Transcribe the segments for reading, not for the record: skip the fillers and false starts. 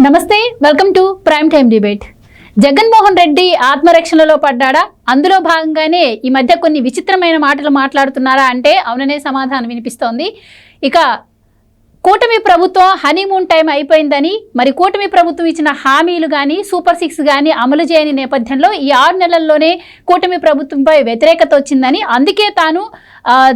నమస్తే, welcome to prime time debate. Jaganmohan Reddy ఆత్మరక్షణలో పడ్డాడా? అందులో భాగంగానే ఈ మధ్య కొన్ని విచిత్రమైన మాటలు మాట్లాడుతున్నారా అంటే అవుననే సమాధానం వినిపిస్తోంది. ఇక కూటమి ప్రభుత్వం హనీమూన్ టైం అయిపోయిందని, మరి కూటమి ప్రభుత్వం ఇచ్చిన హామీలు కానీ సూపర్ 6 కానీ అమలు చేయని నేపథ్యంలో ఈ 6 నెలల్లోనే కూటమి ప్రభుత్వంపై వ్యతిరేకత వచ్చిందని, అందుకే తాను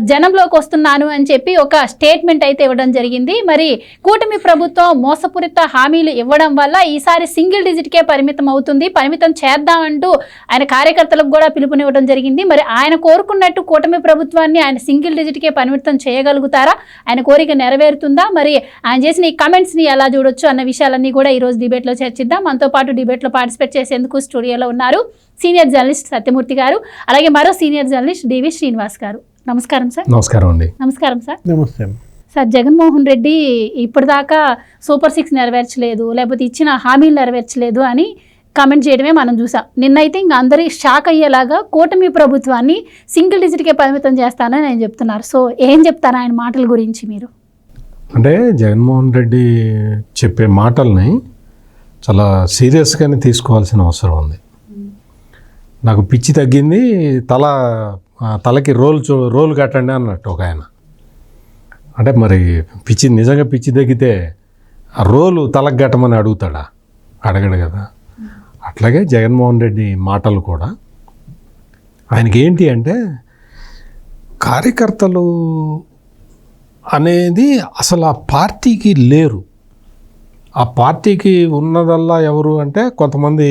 జనంలోకి వస్తున్నాను అని చెప్పి ఒక స్టేట్మెంట్ అయితే ఇవ్వడం జరిగింది. మరి కూటమి ప్రభుత్వం మోసపూరిత హామీలు ఇవ్వడం వల్ల ఈసారి సింగిల్ డిజిట్కే పరిమితం అవుతుంది, పరిమితం చేద్దామంటూ ఆయన కార్యకర్తలకు కూడా పిలుపునివ్వడం జరిగింది. మరి ఆయన కోరుకున్నట్టు కూటమి ప్రభుత్వాన్ని ఆయన సింగిల్ డిజిట్కే పరిమితం చేయగలుగుతారా? ఆయన కోరిక నెరవేరుతుందా? మరి ఆయన చేసిన ఈ కమెంట్స్ని ఎలా చూడొచ్చు అన్న విషయాలన్నీ కూడా ఈరోజు డిబేట్లో చర్చిద్దాం. మనతో పాటు డిబేట్లో పార్టిసిపేట్ చేసేందుకు స్టూడియోలో ఉన్నారు సీనియర్ జర్నలిస్ట్ సత్యమూర్తి గారు, అలాగే మరో సీనియర్ జర్నలిస్ట్ డివి శ్రీనివాస్ గారు. నమస్కారం సార్. నమస్కారం అండి. నమస్కారం సార్. నమస్తే సార్, జగన్మోహన్ రెడ్డి ఇప్పటిదాకా సూపర్ 6 నెరవేర్చలేదు, లేకపోతే ఇచ్చిన హామీలు నెరవేర్చలేదు అని కామెంట్ చేయడమే మనం చూసాం. నిన్నైతే ఇంకా అందరి షాక్ అయ్యేలాగా కూటమి ప్రభుత్వాన్ని సింగిల్ డిజిట్కే పరిమితం చేస్తానని ఆయన చెప్తున్నారు. సో ఏం చెప్తారు ఆయన మాటల గురించి మీరు? అంటే జగన్మోహన్ రెడ్డి చెప్పే మాటల్ని చాలా సీరియస్గానే తీసుకోవాల్సిన అవసరం ఉంది. నాకు పిచ్చి తగ్గింది, తలకి రోలు కట్టండి అన్నట్టు ఒక ఆయన. అంటే మరి నిజంగా పిచ్చి తగ్గితే ఆ రోలు తలకు కట్టమని అడుగుతాడా? అడగడు కదా. అట్లాగే జగన్మోహన్ రెడ్డి మాటలు కూడా ఆయనకి ఏంటి అంటే, కార్యకర్తలు అనేది అసలు ఆ పార్టీకి లేరు. ఆ పార్టీకి ఉన్నదల్లా ఎవరు అంటే కొంతమంది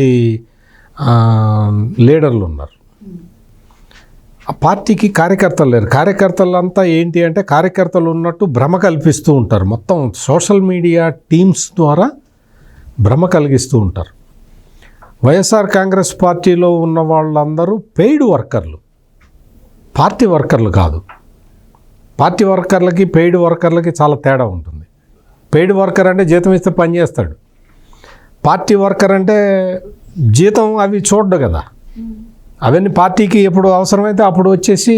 లీడర్లు ఉన్నారు. ఆ పార్టీకి కార్యకర్తలు లేరు. కార్యకర్తలంతా ఏంటి అంటే కార్యకర్తలు ఉన్నట్టు భ్రమ కల్పిస్తూ ఉంటారు. మొత్తం సోషల్ మీడియా టీమ్స్ ద్వారా భ్రమ కలిగిస్తూ ఉంటారు. వైఎస్ఆర్ కాంగ్రెస్ పార్టీలో ఉన్న వాళ్ళందరూ పెయిడ్ వర్కర్లు, పార్టీ వర్కర్లు కాదు. పార్టీ వర్కర్లకి పెయిడ్ వర్కర్లకి చాలా తేడా ఉంటుంది. పెయిడ్ వర్కర్ అంటే జీతం ఇస్తే పని చేస్తాడు. పార్టీ వర్కర్ అంటే జీతం అవి చూడ్డు కదా. అవన్నీ పార్టీకి ఎప్పుడు అవసరమైతే అప్పుడు వచ్చేసి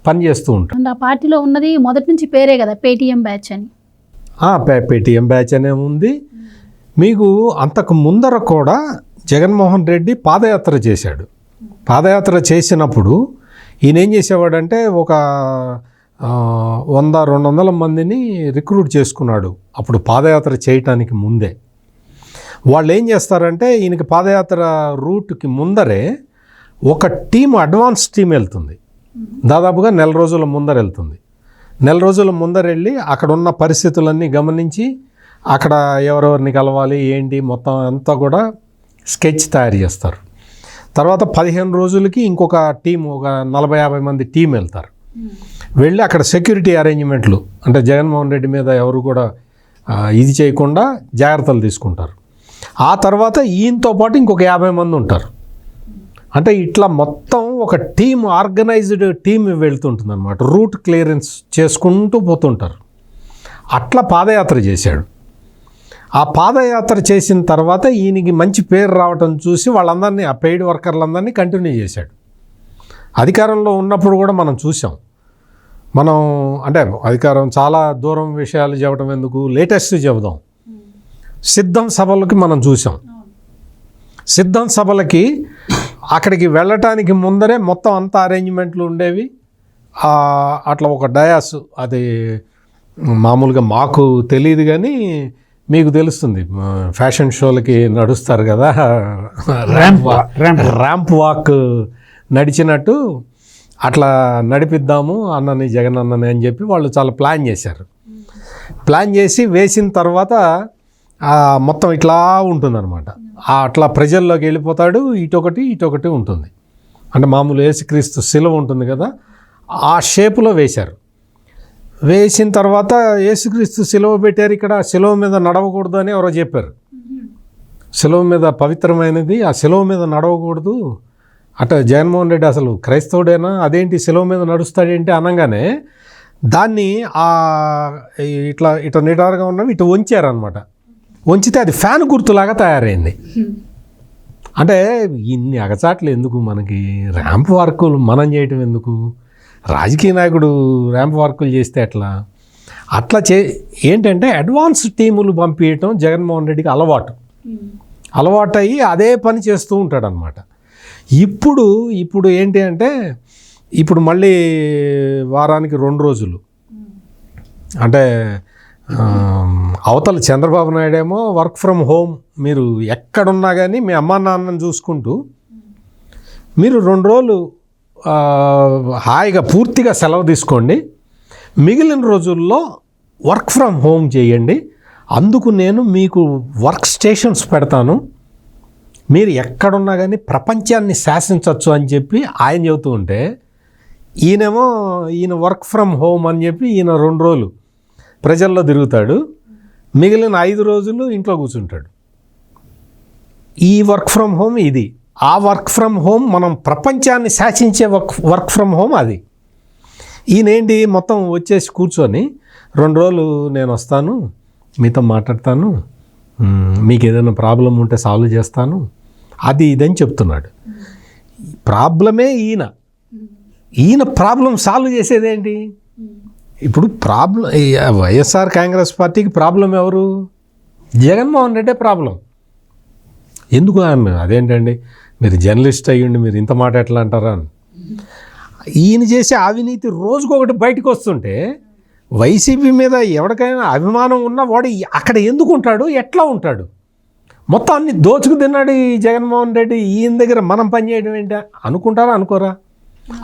పని చేస్తూ ఉంటాడు. ఆ పార్టీలో ఉన్నది మొదటి నుంచి పేరే కదా, పేటీఎం బ్యాచ్ అని. పేటీఎం బ్యాచ్ అనే ఉంది. మీకు అంతకు ముందర కూడా జగన్మోహన్ రెడ్డి పాదయాత్ర చేశాడు. పాదయాత్ర చేసినప్పుడు ఈయన ఏం చేసేవాడంటే ఒక 100-200 మందిని రిక్రూట్ చేసుకున్నాడు. అప్పుడు పాదయాత్ర చేయటానికి ముందే వాళ్ళు ఏం చేస్తారంటే, ఈయనకి పాదయాత్ర రూట్కి ముందరే ఒక టీం, అడ్వాన్స్ టీం వెళ్తుంది. దాదాపుగా 1 నెల రోజుల ముందర వెళ్తుంది. 1 నెల రోజుల ముందర వెళ్ళి అక్కడ ఉన్న పరిస్థితులన్నీ గమనించి అక్కడ ఎవరెవరిని కలవాలి ఏంటి మొత్తం అంతా కూడా స్కెచ్ తయారు చేస్తారు. తర్వాత 15 రోజులకి ఇంకొక టీం, ఒక 40-50 మంది టీం వెళ్తారు. వెళ్ళి అక్కడ సెక్యూరిటీ అరేంజ్మెంట్లు అంటే జగన్మోహన్ రెడ్డి మీద ఎవరు కూడా ఇది చేయకుండా జాగ్రత్తలు తీసుకుంటారు. ఆ తర్వాత ఈయనతో పాటు ఇంకొక 50 మంది ఉంటారు. అంటే ఇట్లా మొత్తం ఒక టీం, ఆర్గనైజ్డ్ టీం వెళ్తుంటుంది అనమాట. రూట్ క్లియరెన్స్ చేసుకుంటూ పోతుంటారు. అట్లా పాదయాత్ర చేశాడు. ఆ పాదయాత్ర చేసిన తర్వాత ఈయనకి మంచి పేరు రావటం చూసి వాళ్ళందరినీ, ఆ పెయిడ్ వర్కర్లందరినీ కంటిన్యూ చేశాడు. అధికారంలో ఉన్నప్పుడు కూడా మనం చూసాం. మనం అంటే అధికారం చాలా దూరం విషయాలు చెప్పడం ఎందుకు, లేటెస్ట్ చెబుదాం. సిద్ధం సభలకి మనం చూసాం. సిద్ధం సభలకి అక్కడికి వెళ్ళటానికి ముందరే మొత్తం అంతా అరేంజ్మెంట్లు ఉండేవి. అట్లా ఒక డయాస్, అది మామూలుగా మాకు తెలియదు కానీ మీకు తెలుస్తుంది. ఫ్యాషన్ షోలకి నడుస్తారు కదా, ర్యాంప్ వాక్ నడిచినట్టు అట్లా నడిపిద్దాము అన్నని, జగన్ అన్నని అని చెప్పి వాళ్ళు చాలా ప్లాన్ చేశారు. ప్లాన్ చేసి వేసిన తర్వాత మొత్తం ఇట్లా ఉంటుందన్నమాట. అట్లా ప్రజల్లోకి వెళ్ళిపోతాడు. ఇటొకటి ఉంటుంది. అంటే మామూలు యేసుక్రీస్తు శిలువ ఉంటుంది కదా, ఆ షేపులో వేశారు. వేసిన తర్వాత యేసుక్రీస్తు శిలువ పెట్టారు. ఇక్కడ శిలువ మీద నడవకూడదు అని ఎవరో చెప్పారు. శిలువ మీద పవిత్రమైనది, ఆ శిలువ మీద నడవకూడదు. అట్లా జగన్మోహన్ రెడ్డి అసలు క్రైస్తవుడేనా, అదేంటి శిలువ మీద నడుస్తాడేంటి అనగానే దాన్ని ఇట్లా నిటారుగా ఉన్నవి ఇటు వంచారనమాట. వంచితే అది ఫ్యాన్ గుర్తులాగా తయారైంది. అంటే ఇన్ని అగచాట్లు ఎందుకు మనకి? ర్యాంప్ వర్కులు మనం చేయటం ఎందుకు? రాజకీయ నాయకుడు ర్యాంప్ వర్కులు చేస్తే ఎట్లా? అట్లా ఏంటంటే అడ్వాన్స్ టీములు పంపించడం జగన్మోహన్ రెడ్డికి అలవాటు అయ్యి అదే పని చేస్తూ ఉంటాడనమాట. ఇప్పుడు ఏంటి అంటే ఇప్పుడు మళ్ళీ వారానికి 2 రోజులు అంటే అవతల చంద్రబాబు నాయుడు ఏమో వర్క్ ఫ్రమ్ హోమ్, మీరు ఎక్కడున్నా కానీ మీ అమ్మా నాన్నని చూసుకుంటూ మీరు 2 రోజులు హాయిగా పూర్తిగా సెలవు తీసుకోండి, మిగిలిన రోజుల్లో వర్క్ ఫ్రమ్ హోమ్ చేయండి, అందుకు నేను మీకు వర్క్ స్టేషన్స్ పెడతాను, మీరు ఎక్కడున్నా కానీ ప్రపంచాన్ని శాసించవచ్చు అని చెప్పి ఆయన చెబుతూ ఉంటే ఈయన వర్క్ ఫ్రమ్ హోమ్ అని చెప్పి ఈయన 2 రోజులు ప్రజల్లో తిరుగుతాడు, మిగిలిన 5 రోజులు ఇంట్లో కూర్చుంటాడు. ఈ వర్క్ ఫ్రమ్ హోమ్ ఇది. ఆ వర్క్ ఫ్రమ్ హోమ్ మనం ప్రపంచాన్ని శాసించే వర్క్ ఫ్రమ్ హోమ్ అది. ఈయనేంటి మొత్తం వచ్చేసి కూర్చొని 2 రోజులు నేను వస్తాను, మీతో మాట్లాడతాను, మీకు ఏదైనా ప్రాబ్లం ఉంటే సాల్వ్ చేస్తాను, అది ఇదని చెప్తున్నాడు. ప్రాబ్లమే ఈయన ప్రాబ్లం సాల్వ్ చేసేదేంటి? ఇప్పుడు వైఎస్ఆర్ కాంగ్రెస్ పార్టీకి ప్రాబ్లం ఎవరు? జగన్మోహన్ రెడ్డే ప్రాబ్లం. ఎందుకు అదేంటండి మీరు జర్నలిస్ట్ అయ్యండి మీరు ఇంత మాట ఎట్లా అంటారా అని. ఈయన చేసే అవినీతి రోజుకొకటి బయటకు వస్తుంటే వైసీపీ మీద ఎవరికైనా అభిమానం ఉన్నా వాడు అక్కడ ఎందుకు ఉంటాడు, ఎట్లా ఉంటాడు? మొత్తం అన్ని దోచుకు తిన్నాడు ఈ జగన్మోహన్ రెడ్డి, ఈయన దగ్గర మనం పనిచేయడం ఏంటి అనుకుంటారా? అనుకోరా?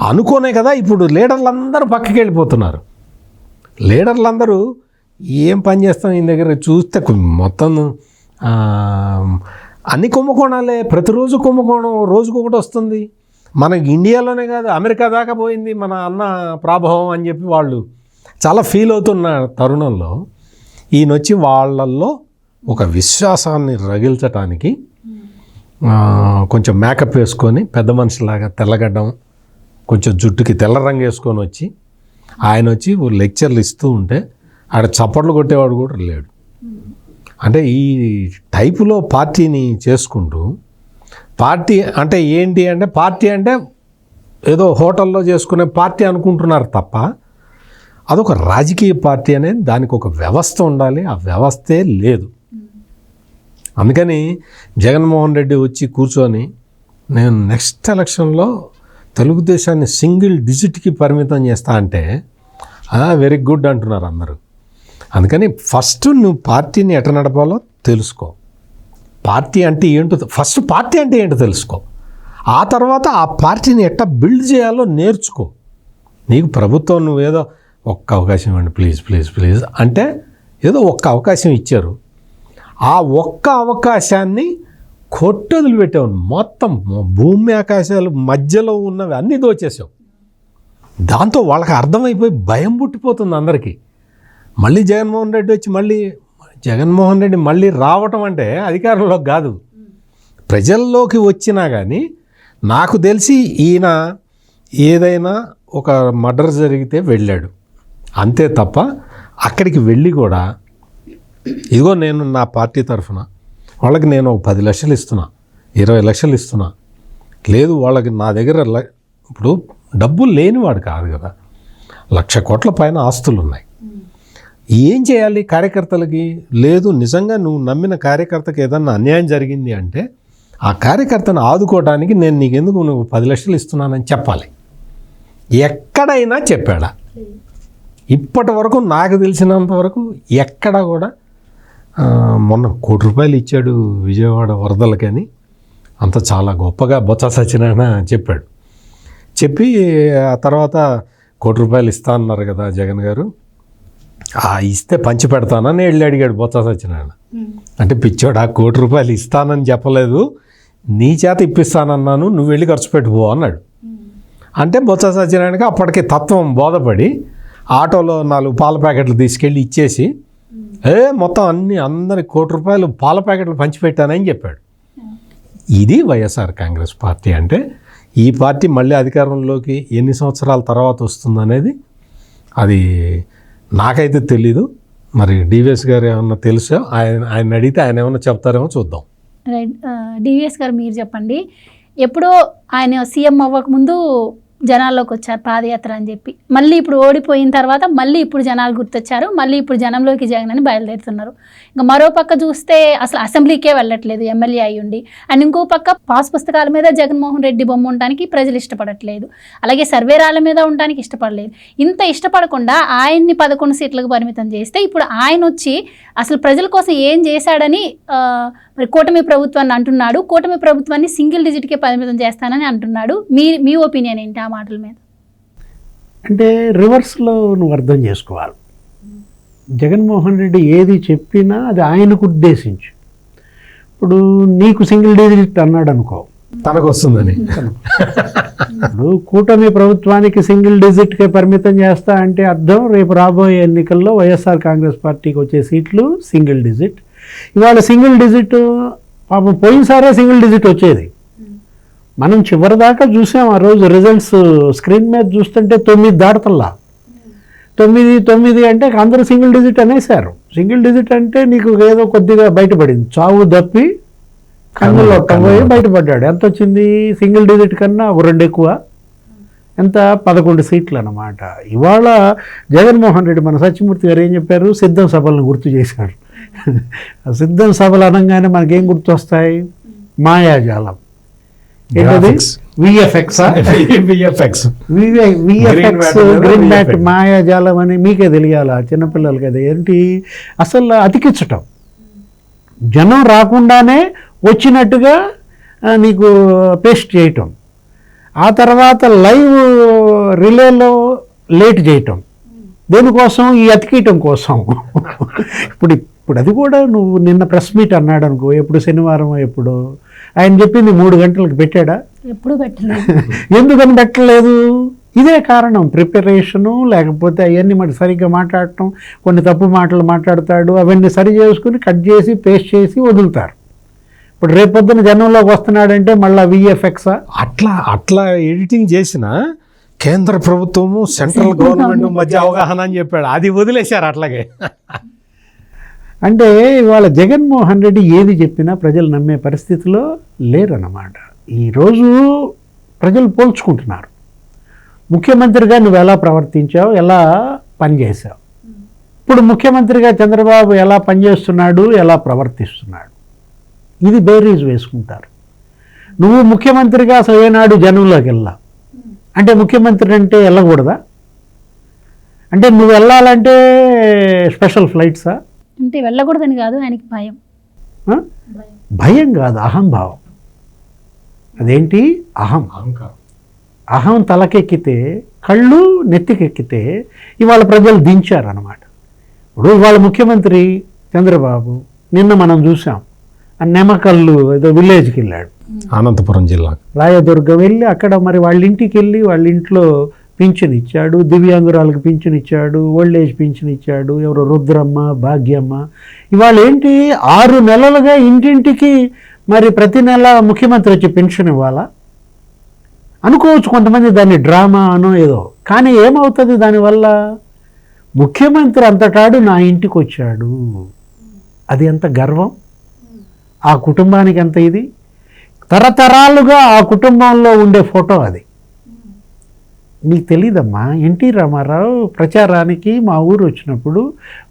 అనుకోనే కదా ఇప్పుడు లీడర్లందరూ పక్కకి వెళ్ళిపోతున్నారు. లీడర్లందరూ ఏం పని చేస్తాం ఈయన దగ్గర చూస్తే మొత్తం అన్ని కుంభకోణాలే, ప్రతిరోజు కుంభకోణం, రోజుకొకటి వస్తుంది. మనకి ఇండియాలోనే కాదు అమెరికా దాకా పోయింది మన అన్న ప్రాభవం అని చెప్పి వాళ్ళు చాలా ఫీల్ అవుతున్న తరుణంలో ఈయన వచ్చి వాళ్ళల్లో ఒక విశ్వాసాన్ని రగిల్చటానికి కొంచెం మేకప్ వేసుకొని పెద్ద మనిషిలాగా తెల్లగడ్డం కొంచెం జుట్టుకి తెల్ల రంగు వేసుకొని వచ్చి ఆయన వచ్చి లెక్చర్లు ఇస్తూ ఉంటే ఆడ చప్పట్లు కొట్టేవాడు కూడా లేడు. అంటే ఈ టైపులో పార్టీని చేసుకుంటూ పార్టీ అంటే ఏంటి అంటే పార్టీ అంటే ఏదో హోటల్లో చేసుకునే పార్టీ అనుకుంటున్నారు తప్ప అదొక రాజకీయ పార్టీ అనేది దానికి ఒక వ్యవస్థ ఉండాలి, ఆ వ్యవస్థే లేదు. అందుకని జగన్మోహన్ రెడ్డి వచ్చి కూర్చొని నేను నెక్స్ట్ ఎలక్షన్లో తెలుగుదేశాన్ని సింగిల్ డిజిట్కి పరిమితం చేస్తా అంటే వెరీ గుడ్ అంటున్నారు అందరూ. అందుకని ఫస్ట్ నువ్వు పార్టీని ఎట్లా నడపాలో తెలుసుకో, పార్టీ అంటే ఏంటో ఫస్ట్ పార్టీ అంటే ఏంటో తెలుసుకో, ఆ తర్వాత ఆ పార్టీని ఎట్లా బిల్డ్ చేయాలో నేర్చుకో. నీకు ప్రభుత్వం నువ్వేదో ఒక్క అవకాశం ఇవ్వండి ప్లీజ్ ప్లీజ్ ప్లీజ్ అంటే ఏదో ఒక్క అవకాశం ఇచ్చారు, ఆ ఒక్క అవకాశాన్ని కొట్టొదులు పెట్టావు, మొత్తం భూమి ఆకాశాలు మధ్యలో ఉన్నవి అన్నీ దోచేసావు. దాంతో వాళ్ళకి అర్థమైపోయి భయం పుట్టిపోతుంది అందరికీ. మళ్ళీ జగన్మోహన్ రెడ్డి మళ్ళీ రావటం అంటే అధికారంలోకి కాదు, ప్రజల్లోకి వచ్చినా కానీ నాకు తెలిసి ఈయన ఏదైనా ఒక మర్డర్ జరిగితే వెళ్ళాడు అంతే తప్ప అక్కడికి వెళ్ళి కూడా ఇదిగో నేను నా పార్టీ తరఫున వాళ్ళకి నేను 10 లక్షలు ఇస్తున్నా, 20 లక్షలు ఇస్తున్నా, లేదు వాళ్ళకి నా దగ్గర ఇప్పుడు డబ్బులు లేనివాడు కాదు కదా, 1,00,000 కోట్ల పైన ఆస్తులు ఉన్నాయి. ఏం చేయాలి కార్యకర్తలకి? లేదు నిజంగా నువ్వు నమ్మిన కార్యకర్తకి ఏదన్నా అన్యాయం జరిగింది అంటే ఆ కార్యకర్తను ఆదుకోవడానికి నేను నీకెందుకు నువ్వు 10 లక్షలు ఇస్తున్నానని చెప్పాలి. ఎక్కడైనా చెప్పాడా? ఇప్పటి వరకు నాకు తెలిసినంత వరకు ఎక్కడ కూడా మొన్న 1 కోటి రూపాయలు ఇచ్చాడు విజయవాడ వరదలకని అంత చాలా గొప్పగా బొత్స సత్యనారాయణ చెప్పాడు. చెప్పి ఆ తర్వాత 1 కోటి రూపాయలు ఇస్తా అన్నారు కదా జగన్ గారు, ఇస్తే పంచి పెడతానని వెళ్ళి అడిగాడు బొత్స సత్యనారాయణ. అంటే పిచ్చోడు, 1 కోటి రూపాయలు ఇస్తానని చెప్పలేదు, నీ చేత ఇప్పిస్తానన్నాను, నువ్వు వెళ్ళి ఖర్చు పెట్టుకో అన్నాడు. అంటే బొత్స సత్యనారాయణకి అప్పటికే తత్వం బోధపడి ఆటోలో 4 పాల ప్యాకెట్లు తీసుకెళ్ళి ఇచ్చేసి మొత్తం అందరి 1 కోటి రూపాయలు పాల ప్యాకెట్లు పంచిపెట్టానని చెప్పాడు. ఇది వైఎస్ఆర్ కాంగ్రెస్ పార్టీ అంటే. ఈ పార్టీ మళ్ళీ అధికారంలోకి ఎన్ని సంవత్సరాల తర్వాత వస్తుందనేది అది నాకైతే తెలీదు. మరి డివిఎస్ గారు ఏమన్నా తెలుసో ఆయన అడిగితే ఆయన ఏమన్నా చెప్తారేమో చూద్దాం. రైట్, డివిఎస్ గారు మీరు చెప్పండి. ఎప్పుడో ఆయన సీఎం అవ్వకముందు జనాల్లోకి వచ్చారు పాదయాత్ర అని చెప్పి. మళ్ళీ ఇప్పుడు ఓడిపోయిన తర్వాత మళ్ళీ ఇప్పుడు జనాలు గుర్తొచ్చారు, మళ్ళీ ఇప్పుడు జనంలోకి జగన్ అని బయలుదేరుతున్నారు. ఇంకా మరో పక్క చూస్తే అసలు అసెంబ్లీకే వెళ్ళట్లేదు ఎమ్మెల్యే అయ్యుండి. అండ్ ఇంకో పక్క పాస్ పుస్తకాల మీద జగన్మోహన్ రెడ్డి బొమ్మ ఉండడానికి ప్రజలు ఇష్టపడట్లేదు, అలాగే సర్వేరాల మీద ఉండడానికి ఇష్టపడలేదు. ఇంత ఇష్టపడకుండా ఆయన్ని 11 సీట్లకు పరిమితం చేస్తే ఇప్పుడు ఆయన వచ్చి అసలు ప్రజల కోసం ఏం చేశాడని మరి కూటమి ప్రభుత్వాన్ని అంటున్నాడు. కూటమి ప్రభుత్వాన్ని సింగిల్ డిజిట్కే పరిమితం చేస్తానని అంటున్నాడు. మీ ఒపీనియన్ ఏంటి ఆ మాటల మీద? అంటే రివర్స్లో నువ్వు అర్థం చేసుకోవాలి. జగన్మోహన్ రెడ్డి ఏది చెప్పినా అది ఆయనకు ఉద్దేశించి. ఇప్పుడు నీకు సింగిల్ డిజిట్ అన్నాడు అనుకో, తనకు వస్తుందని. ఇప్పుడు కూటమి ప్రభుత్వానికి సింగిల్ డిజిట్కే పరిమితం చేస్తా అంటే అర్థం రేపు రాబోయే ఎన్నికల్లో వైఎస్ఆర్ కాంగ్రెస్ పార్టీకి వచ్చే సీట్లు సింగిల్ డిజిట్. ఇవాళ సింగిల్ డిజిట్ పాపం పోయినసారే సింగిల్ డిజిట్ వచ్చేది. మనం చివరిదాకా చూసాం. ఆ రోజు రిజల్ట్స్ స్క్రీన్ మీద చూస్తుంటే 9 దాటుతల్లా. 9 అంటే అందరూ సింగిల్ డిజిట్ అనేసారు. సింగిల్ డిజిట్ అంటే నీకు ఏదో కొద్దిగా బయటపడింది, చావు దప్పి కన్నులో పోయి బయటపడ్డాడు. ఎంత వచ్చింది సింగిల్ డిజిట్ కన్నా 2 ఎక్కువ, ఎంత 11 సీట్లు అన్నమాట. ఇవాళ జగన్మోహన్ రెడ్డి మన సత్యమూర్తి గారు ఏం చెప్పారు, సిద్ధం సభలను గుర్తు చేశాడు. సిద్ధం సభలు అనగానే మనకేం గుర్తొస్తాయి, మాయాజాలం. ఏంటది? విఎఫ్ఎక్స్ గ్రీన్ మ్యాట్ మాయాజాలం అని మీకే తెలియాలా, చిన్నపిల్లలకి అది ఏంటి అసలు అతికించటం. జనం రాకుండానే వచ్చినట్టుగా నీకు పేస్ట్ చేయటం, ఆ తర్వాత లైవ్ రిలేలో లేట్ చేయటం. దేనికోసం? ఈ అతికియటం కోసం. ఇప్పుడు అది కూడా నువ్వు నిన్న ప్రెస్ మీట్ అన్నాడు అనుకో, ఎప్పుడు శనివారం ఎప్పుడు ఆయన చెప్పింది 3 గంటలకు పెట్టాడా? ఎప్పుడు పెట్టలేదు. ఎందుకని పెట్టలేదు? ఇదే కారణం, ప్రిపరేషను, లేకపోతే అవన్నీ మరి సరిగ్గా మాట్లాడటం. కొన్ని తప్పు మాటలు మాట్లాడతాడు, అవన్నీ సరి చేసుకుని కట్ చేసి పేస్ట్ చేసి వదులుతారు. ఇప్పుడు రేపొద్దున జనంలోకి వస్తున్నాడంటే మళ్ళీ విఎఫ్ఎక్స్ అట్లా ఎడిటింగ్ చేసిన కేంద్ర ప్రభుత్వము సెంట్రల్ గవర్నమెంట్ మధ్య అవగాహన అని చెప్పాడు, అది వదిలేశారు అట్లాగే. అంటే ఇవాళ జగన్మోహన్ రెడ్డి ఏది చెప్పినా ప్రజలు నమ్మే పరిస్థితిలో లేరన్నమాట. ఈరోజు ప్రజలు పోల్చుకుంటున్నారు. ముఖ్యమంత్రిగా నువ్వు ఎలా ప్రవర్తించావు, ఎలా పనిచేసావు. ఇప్పుడు ముఖ్యమంత్రిగా చంద్రబాబు ఎలా పనిచేస్తున్నాడు, ఎలా ప్రవర్తిస్తున్నాడు, ఇది బేరీజ్ వేసుకుంటారు. నువ్వు ముఖ్యమంత్రిగా అసలు ఏనాడు జనంలోకి వెళ్ళా అంటే ముఖ్యమంత్రి అంటే వెళ్ళకూడదా? అంటే నువ్వు వెళ్ళాలంటే స్పెషల్ ఫ్లైట్సా? అంటే వెళ్ళకూడదని కాదు, ఆయనకి భయం. భయం కాదు, అహంభావం. అదేంటి? అహం తలకెక్కితే, కళ్ళు నెత్తికెక్కితే ఇవాళ ప్రజలు దించారన్నమాట. ఇప్పుడు ఇవాళ ముఖ్యమంత్రి చంద్రబాబు నిన్న మనం చూసాం, నెమకల్లు ఏదో విలేజ్కి వెళ్ళాడు, అనంతపురం జిల్లా రాయదుర్గం వెళ్ళి అక్కడ మరి వాళ్ళ ఇంటికి వెళ్ళి వాళ్ళ ఇంట్లో పింఛన్ ఇచ్చాడు, దివ్యాంగురాలకు పింఛన్ ఇచ్చాడు, ఓల్డ్ ఏజ్ పింఛన్ ఇచ్చాడు, ఎవరో రుద్రమ్మ, భాగ్యమ్మ. ఇవాళ ఏంటి 6 నెలలుగా ఇంటింటికి మరి ప్రతి నెల ముఖ్యమంత్రి వచ్చి పెన్షన్ ఇవ్వాలా అనుకోవచ్చు కొంతమంది, దాన్ని డ్రామా అనో ఏదో. కానీ ఏమవుతుంది దానివల్ల? ముఖ్యమంత్రి అంతటాడు నా ఇంటికి వచ్చాడు, అది ఎంత గర్వం, ఆ కుటుంబానికి ఎంత ఇది. తరతరాలుగా ఆ కుటుంబంలో ఉండే ఫోటో అది. నీకు తెలీదమ్మా, ఎన్టీ రామారావు ప్రచారానికి మా ఊరు వచ్చినప్పుడు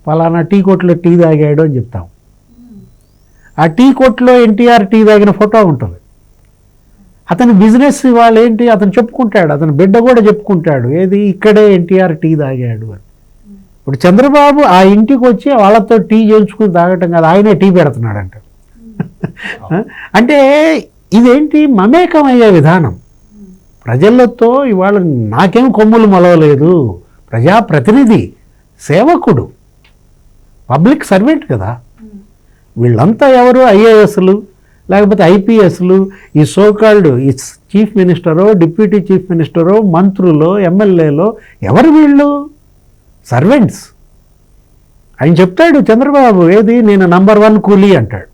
పలానా టీ కొట్లో టీ తాగాడు అని చెప్తాం. ఆ టీ కొట్లో ఎన్టీఆర్ టీ తాగిన ఫోటో ఉంటుంది. అతని బిజినెస్ ఇవాళ ఏంటి, అతను చెప్పుకుంటాడు, అతని బిడ్డ కూడా చెప్పుకుంటాడు, ఏది ఇక్కడే ఎన్టీఆర్ టీ తాగాడు అని. ఇప్పుడు చంద్రబాబు ఆ ఇంటికి వచ్చి వాళ్ళతో టీ చేయించుకుని తాగటం కాదు, ఆయనే టీ పెడుతున్నాడంట. అంటే ఇదేంటి, మమేకం అయ్యే విధానం ప్రజలతో. ఇవాళ నాకేం కొమ్ములు మొలవలేదు, ప్రజాప్రతినిధి, సేవకుడు, పబ్లిక్ సర్వెంట్ కదా. వీళ్ళంతా ఎవరు? ఐఏఎస్లు లేకపోతే ఐపీఎస్లు, ఈ సోకాల్డ్ ఈ చీఫ్ మినిస్టరో, డిప్యూటీ చీఫ్ మినిస్టరో, మంత్రులో, ఎమ్మెల్యేలో, ఎవరు వీళ్ళు? సర్వెంట్స్. ఆయన చెప్తాడు చంద్రబాబు, ఏది నేను నంబర్ 1 కూలీ అంటాడు.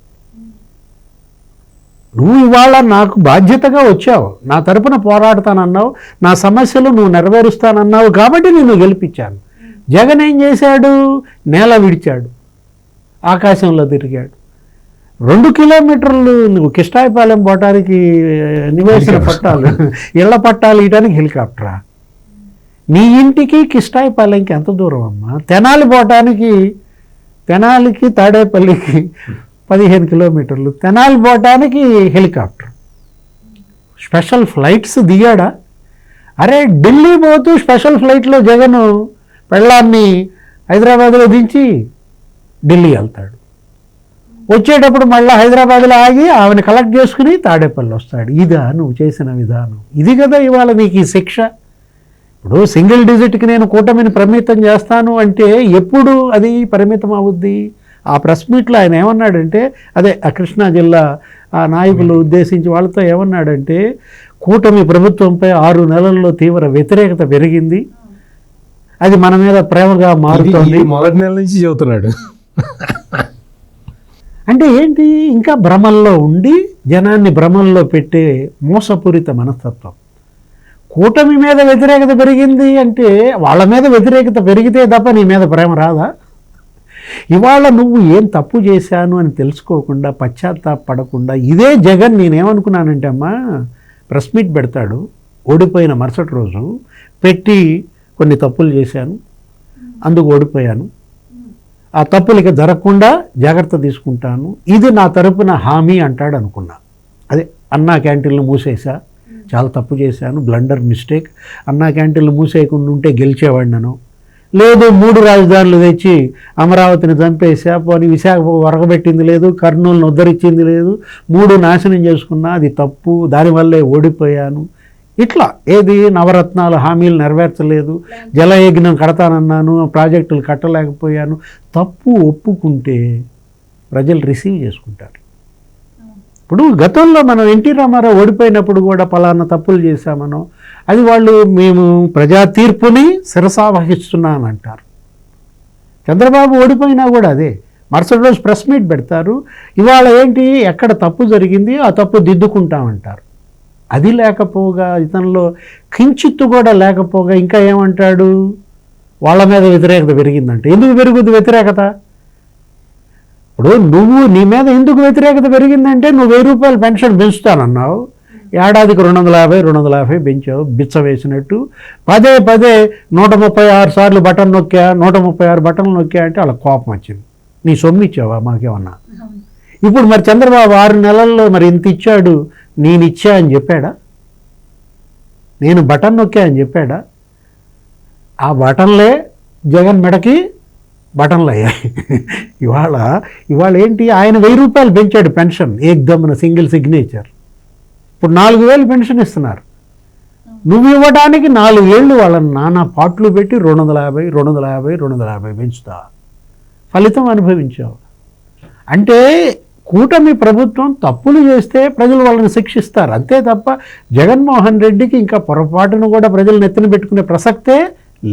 నువ్వు ఇవాళ నాకు బాధ్యతగా వచ్చావు, నా తరపున పోరాడతానన్నావు, నా సమస్యలు నువ్వు నెరవేరుస్తానన్నావు కాబట్టి నేను గెలిపించాను. జగన్ ఏం చేశాడు? నేల విడిచాడు, ఆకాశంలో తిరిగాడు. 2 కిలోమీటర్లు నువ్వు కిష్టాయపాలెం పోవటానికి నివేశన పట్టాలు ఇళ్ల పట్టాలు ఇయడానికి హెలికాప్టరా? నీ ఇంటికి కిష్టాయపాలెంకి ఎంత దూరం అమ్మా? తెనాలి పోవటానికి, తెనాలికి తాడేపల్లికి 15 కిలోమీటర్లు, తెనాలి పోవటానికి హెలికాప్టర్. Special flights దిగాడా? అరే ఢిల్లీ పోతూ స్పెషల్ ఫ్లైట్లో జగన్ పెళ్ళాన్ని హైదరాబాద్లో దించి ఢిల్లీ వెళ్తాడు. వచ్చేటప్పుడు మళ్ళీ హైదరాబాద్లో ఆగి ఆమెను కలెక్ట్ చేసుకుని తాడేపల్లి వస్తాడు. ఇదా నువ్వు చేసిన విధానం? ఇది కదా ఇవాళ నీకు ఈ శిక్ష. ఇప్పుడు సింగిల్ డిజిట్కి నేను కూటమిని పరిమితం చేస్తాను అంటే ఎప్పుడు అది పరిమితం అవుద్ది? ఆ ప్రెస్ మీట్లో ఆయన ఏమన్నాడంటే, అదే ఆ కృష్ణా జిల్లా ఆ నాయకులు ఉద్దేశించి వాళ్ళతో ఏమన్నాడంటే, కూటమి ప్రభుత్వంపై 6 నెలల్లో తీవ్ర వ్యతిరేకత పెరిగింది, అది మన మీద ప్రేమగా మారుతోంది. మొదటి నెల నుంచి చెబుతున్నాడు. అంటే ఏంటి? ఇంకా భ్రమల్లో ఉండి జనాన్ని భ్రమల్లో పెట్టే మోసపూరిత మనస్తత్వం. కూటమి మీద వ్యతిరేకత పెరిగింది అంటే వాళ్ళ మీద వ్యతిరేకత పెరిగితే తప్ప నీ మీద ప్రేమ రాదా? ఇవాళ నువ్వు ఏం తప్పు చేశాను అని తెలుసుకోకుండా, పశ్చాత్తాపడకుండా, ఇదే జగన్ నేనేమనుకున్నానంటే అమ్మా, ప్రెస్ మీట్ పెడతాడు ఓడిపోయిన మరుసటి రోజు, పెట్టి కొన్ని తప్పులు చేశాను అందుకు ఓడిపోయాను, ఆ తప్పులకి జరగకుండా జాగ్రత్త తీసుకుంటాను, ఇది నా తరపున హామీ అంటాడు అనుకున్నా. అదే అన్నా క్యాంటీన్లు మూసేసా, చాలా తప్పు చేశాను, బ్లండర్ మిస్టేక్, అన్నా క్యాంటీన్లు మూసేయకుండా ఉంటే గెలిచేవాడినను, లేదు 3 రాజధానులు తెచ్చి అమరావతిని చంపేసా, పోనీ విశాఖ వరగబెట్టింది లేదు, కర్నూలును ఉద్ధరించింది లేదు, 3 నాశనం చేసుకున్నా, అది తప్పు, దానివల్లే ఓడిపోయాను. ఇట్లా ఏది నవరత్నాలు హామీలు నెరవేర్చలేదు, జలయజ్ఞం కడతానన్నాను, ప్రాజెక్టులు కట్టలేకపోయాను. తప్పు ఒప్పుకుంటే ప్రజలు రిసీవ్ చేసుకుంటారు. ఇప్పుడు గతంలో మనం ఎన్టీ రామారావు ఓడిపోయినప్పుడు కూడా పలానా తప్పులు చేశామనో, అది వాళ్ళు మేము ప్రజా తీర్పుని శిరసావహిస్తున్నానంటారు. చంద్రబాబు ఓడిపోయినా కూడా అదే, మరుసటి రోజు ప్రెస్ మీట్ పెడతారు, ఇవాళ ఏంటి ఎక్కడ తప్పు జరిగింది ఆ తప్పు దిద్దుకుంటామంటారు. అది లేకపోగా, ఇతనిలో కించిత్తు కూడా లేకపోగా ఇంకా ఏమంటాడు, వాళ్ళ మీద వ్యతిరేకత పెరిగిందంటే. ఎందుకు పెరుగుద్ది వ్యతిరేకత? ఇప్పుడు నువ్వు నీ మీద ఎందుకు వ్యతిరేకత పెరిగిందంటే, నువ్వు 1000 రూపాయలు పెన్షన్ పెంచుతానన్నావు, ఏడాదికి 250 పెంచావు బిచ్చ వేసినట్టు. పదే 136 సార్లు బటన్ నొక్కా, 136 బటన్లు నొక్కా అంటే వాళ్ళకి కోపం వచ్చింది. నీ సొమ్ము ఇచ్చావా మాకేమన్నా? ఇప్పుడు మరి చంద్రబాబు 6 నెలల్లో మరి ఇంత ఇచ్చాడు, నేను ఇచ్చా అని చెప్పాడా? నేను బటన్ నొక్కా అని చెప్పాడా? ఆ బటన్లే జగన్ మెడకి బటన్లు అయ్యాయి. ఇవాళ ఏంటి, ఆయన 1000 రూపాయలు పెంచాడు పెన్షన్ ఏకదమ్మున సింగిల్ సిగ్నేచర్. ఇప్పుడు 4000 పెన్షన్ ఇస్తున్నారు. నువ్వు ఇవ్వడానికి 4 ఏళ్ళు వాళ్ళని నానా పాటలు పెట్టి 250 పెంచుతా, ఫలితం అనుభవించావు. అంటే కూటమి ప్రభుత్వం తప్పులు చేస్తే ప్రజలు వాళ్ళని శిక్షిస్తారు అంతే తప్ప, జగన్మోహన్ రెడ్డికి ఇంకా పొరపాటును కూడా ప్రజలు నెత్తిన పెట్టుకునే ప్రసక్తే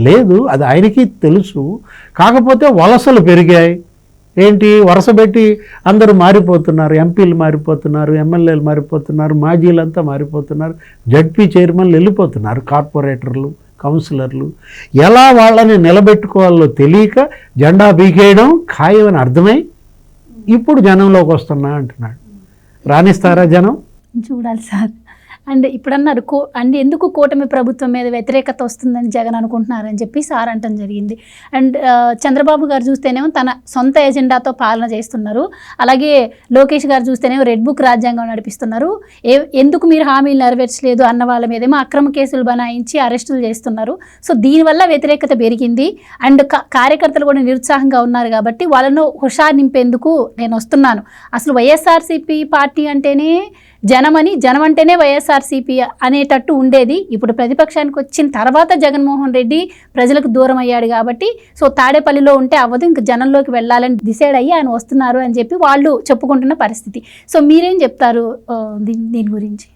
లేదు. అది ఆయనకి తెలుసు. కాకపోతే వలసలు పెరిగాయి. ఏంటి, వరుస పెట్టి అందరూ మారిపోతున్నారు, ఎంపీలు మారిపోతున్నారు, ఎమ్మెల్యేలు మారిపోతున్నారు, మాజీలంతా మారిపోతున్నారు, జడ్పీ చైర్మన్లు వెళ్ళిపోతున్నారు, కార్పొరేటర్లు, కౌన్సిలర్లు. ఎలా వాళ్ళని నిలబెట్టుకోవాలో తెలియక జెండా బీకేయడం ఖాయమని అర్థమై ఇప్పుడు జనంలోకి వస్తున్నా అంటున్నాడు. రాణిస్తారా జనం? చూడాలి సార్. అండ్ ఇప్పుడు అన్నారు ఎందుకు కూటమి ప్రభుత్వం మీద వ్యతిరేకత వస్తుందని జగన్ అనుకుంటున్నారని చెప్పి సార్ అంటం జరిగింది. అండ్ చంద్రబాబు గారు చూస్తేనేమో తన సొంత ఎజెండాతో పాలన చేస్తున్నారు, అలాగే లోకేష్ గారు చూస్తేనేమో రెడ్ బుక్ రాజ్యాంగం నడిపిస్తున్నారు. ఎందుకు మీరు హామీలు నెరవేర్చలేదు అన్న వాళ్ళ మీదేమో అక్రమ కేసులు బనాయించి అరెస్టులు చేస్తున్నారు. సో దీనివల్ల వ్యతిరేకత పెరిగింది. అండ్ కార్యకర్తలు కూడా నిరుత్సాహంగా ఉన్నారు కాబట్టి వాళ్ళను హుషారు నింపేందుకు నేను వస్తున్నాను. అసలు వైఎస్ఆర్సీపీ పార్టీ అంటేనే జనమని, జనం అంటేనే వైఎస్ఆర్సీపీ అనేటట్టు ఉండేది. ఇప్పుడు ప్రతిపక్షానికి వచ్చిన తర్వాత జగన్మోహన్ రెడ్డి ప్రజలకు దూరం అయ్యాడు కాబట్టి, సో తాడేపల్లిలో ఉంటే అవ్వదు, ఇంక జనంలోకి వెళ్ళాలని డిసైడ్ అయ్యి ఆయన వస్తున్నారు అని చెప్పి వాళ్ళు చెప్పుకుంటున్న పరిస్థితి. సో మీరేం చెప్తారు దీని గురించి?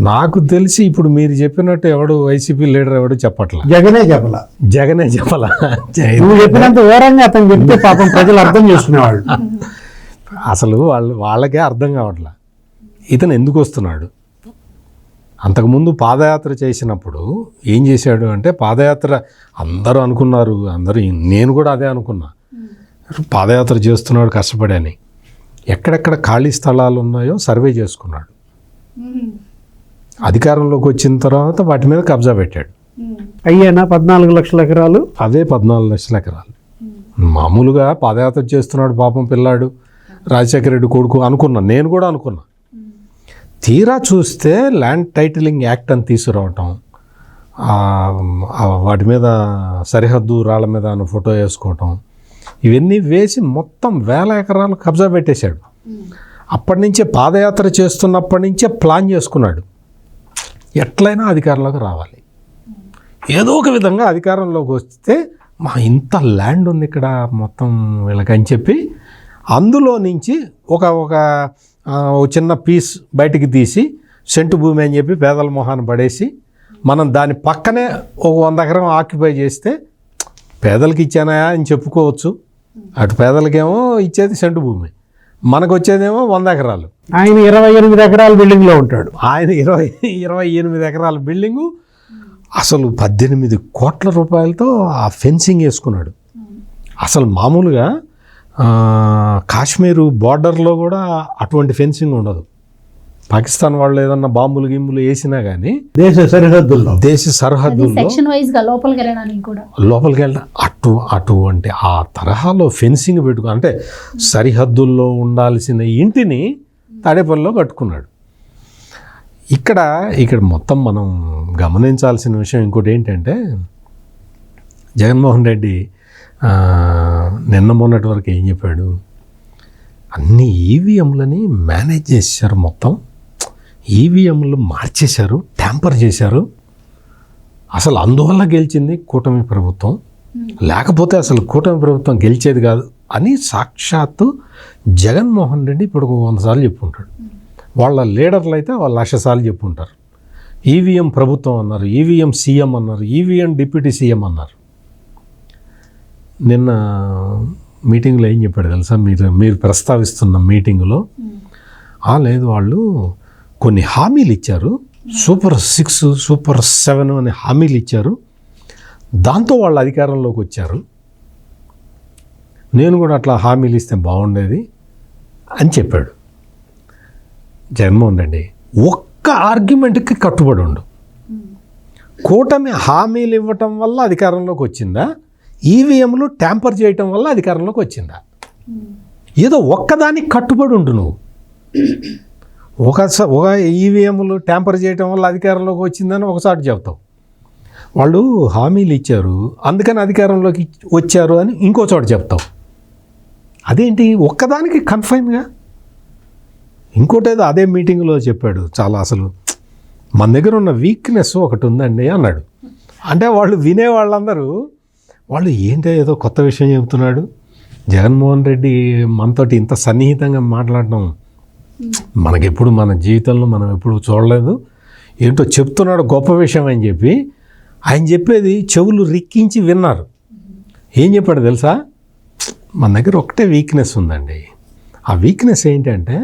నాకు తెలిసి ఇప్పుడు మీరు చెప్పినట్టు ఎవడు వైసీపీ లీడర్ ఎవడు చెప్పట్లా, జగనే చెప్పలా. నువ్వు చెప్పినంత వివరంగా అతను చెప్తే పాపం ప్రజలు అర్థం చేసుకునేవాళ్ళు. అసలు వాళ్ళకే అర్థం కావట్లా ఇతను ఎందుకు వస్తున్నాడు. అంతకుముందు పాదయాత్ర చేసినప్పుడు ఏం చేశాడు అంటే, పాదయాత్ర అందరూ అనుకున్నారు, నేను కూడా అదే అనుకున్నా, పాదయాత్ర చేస్తున్నాడు కష్టపడి అని. ఎక్కడెక్కడ ఖాళీ స్థలాలు ఉన్నాయో సర్వే చేసుకున్నాడు. అధికారంలోకి వచ్చిన తర్వాత వాటి మీద కబ్జా పెట్టాడు. అయ్యేనా 14 లక్షల ఎకరాలు? అదే 14 లక్షల ఎకరాలు. మామూలుగా పాదయాత్ర చేస్తున్నాడు పాపం పిల్లాడు, రాజశేఖర రెడ్డి కొడుకు అనుకున్నా, నేను కూడా అనుకున్నా. తీరా చూస్తే ల్యాండ్ టైటిలింగ్ యాక్ట్ అని తీసుకురావటం, వాటి మీద సరిహద్దు రాళ్ళ మీద ఫోటో వేసుకోవటం, ఇవన్నీ వేసి మొత్తం 1000 ఎకరాలు కబ్జా పెట్టేశాడు. అప్పటి నుంచే పాదయాత్ర చేస్తున్నప్పటి నుంచే ప్లాన్ చేసుకున్నాడు, ఎట్లయినా అధికారంలోకి రావాలి, ఏదో ఒక విధంగా అధికారంలోకి వస్తే మా ఇంత ల్యాండ్ ఉంది ఇక్కడ మొత్తం వీళ్ళకని చెప్పి అందులో నుంచి ఒక చిన్న పీస్ బయటికి తీసి సెంటు భూమి అని చెప్పి పేదల మొహాన్ని పడేసి మనం దాని పక్కనే ఒక 100 ఎకరం ఆక్యుపై చేస్తే పేదలకి ఇచ్చానా అని చెప్పుకోవచ్చు. అటు పేదలకేమో ఇచ్చేది సెంటు భూమి, మనకు వచ్చేదేమో 100 ఎకరాలు. ఆయన 28 ఎకరాల బిల్డింగ్లో ఉంటాడు. ఆయన 28 ఎకరాల బిల్డింగు అసలు 18 కోట్ల రూపాయలతో ఆ ఫెన్సింగ్ వేసుకున్నాడు. అసలు మామూలుగా కాశ్మీరు బార్డర్లో కూడా అటువంటి ఫెన్సింగ్ ఉండదు. పాకిస్తాన్ వాళ్ళు ఏదన్నా బాంబులు గిమ్ములు వేసినా కానీ దేశ సరిహద్దుల్లో సెక్షన్ వైజ్ గా లోపలికి వెళ్ళడానికి కూడా లోపలికి వెళ్ళ అటువంటి ఆ తరహాలో ఫెన్సింగ్ పెట్టుకో, అంటే సరిహద్దుల్లో ఉండాల్సిన ఇంటిని తాడేపల్లిలో కట్టుకున్నాడు. ఇక్కడ మొత్తం మనం గమనించాల్సిన విషయం ఇంకోటి ఏంటంటే, జగన్మోహన్ రెడ్డి నిన్న మొన్నటి వరకు ఏం చెప్పాడు, అన్ని ఈవీఎంలని మేనేజ్ చేశారు, మొత్తం ఈవీఎంలు మార్చేశారు, ట్యాంపర్ చేశారు, అసలు అందువల్ల గెలిచింది కూటమి ప్రభుత్వం, లేకపోతే అసలు కూటమి ప్రభుత్వం గెలిచేది కాదు అని సాక్షాత్తు జగన్మోహన్ రెడ్డి ఇప్పుడు 100 సార్లు చెప్పుంటాడు. వాళ్ళ లీడర్లు అయితే వాళ్ళు 1,00,000 సార్లు చెప్పుంటారు. ఈవీఎం ప్రభుత్వం అన్నారు, ఈవీఎం సీఎం అన్నారు, ఈవీఎం డిప్యూటీ సీఎం అన్నారు. నిన్న మీటింగ్లో ఏం చెప్పాడు తెలుసా, మీరు ప్రస్తావిస్తున్న మీటింగులో లేదు వాళ్ళు కొన్ని హామీలు ఇచ్చారు, సూపర్ 6 సూపర్ 7 అనే హామీలు ఇచ్చారు, దాంతో వాళ్ళు అధికారంలోకి వచ్చారు, నేను కూడా అట్లా హామీలు ఇస్తే బాగుండేది అని చెప్పాడు. జగన్మోహన్ రెడ్డి ఒక్క ఆర్గ్యుమెంట్కి కట్టుబడి ఉండు. కూటమి హామీలు ఇవ్వటం వల్ల అధికారంలోకి వచ్చిందా, ఈవీఎంలు ట్యాంపర్ చేయటం వల్ల అధికారంలోకి వచ్చిందా? ఏదో ఒక్కదానికి కట్టుబడి ఉండు నువ్వు. ఒక ఈవీఎంలు ట్యాంపర్ చేయటం వల్ల అధికారంలోకి వచ్చిందని ఒకసారి చెప్తావు, వాళ్ళు హామీలు ఇచ్చారు అందుకని అధికారంలోకి వచ్చారు అని ఇంకో చోట చెప్తావు. అదేంటి ఒక్కదానికి కన్ఫైన్గా? ఇంకోటి ఏదో అదే మీటింగ్లో చెప్పాడు, చాలా అసలు మన దగ్గర ఉన్న వీక్నెస్ ఒకటి ఉందండి అన్నాడు. అంటే వాళ్ళు వినే వాళ్ళందరూ వాళ్ళు ఏంటో ఏదో కొత్త విషయం చెబుతున్నాడు, జగన్మోహన్ రెడ్డి మనతోటి ఇంత సన్నిహితంగా మాట్లాడటం మనకెప్పుడు మన జీవితంలో మనం ఎప్పుడు చూడలేదు, ఏంటో చెప్తున్నాడు గొప్ప విషయం అని చెప్పి ఆయన చెప్పేది చెవులు రిక్కించి విన్నారు. ఏం చెప్పాడు తెలుసా, మన దగ్గర ఒకటే వీక్నెస్ ఉందండి, ఆ వీక్నెస్ ఏంటంటే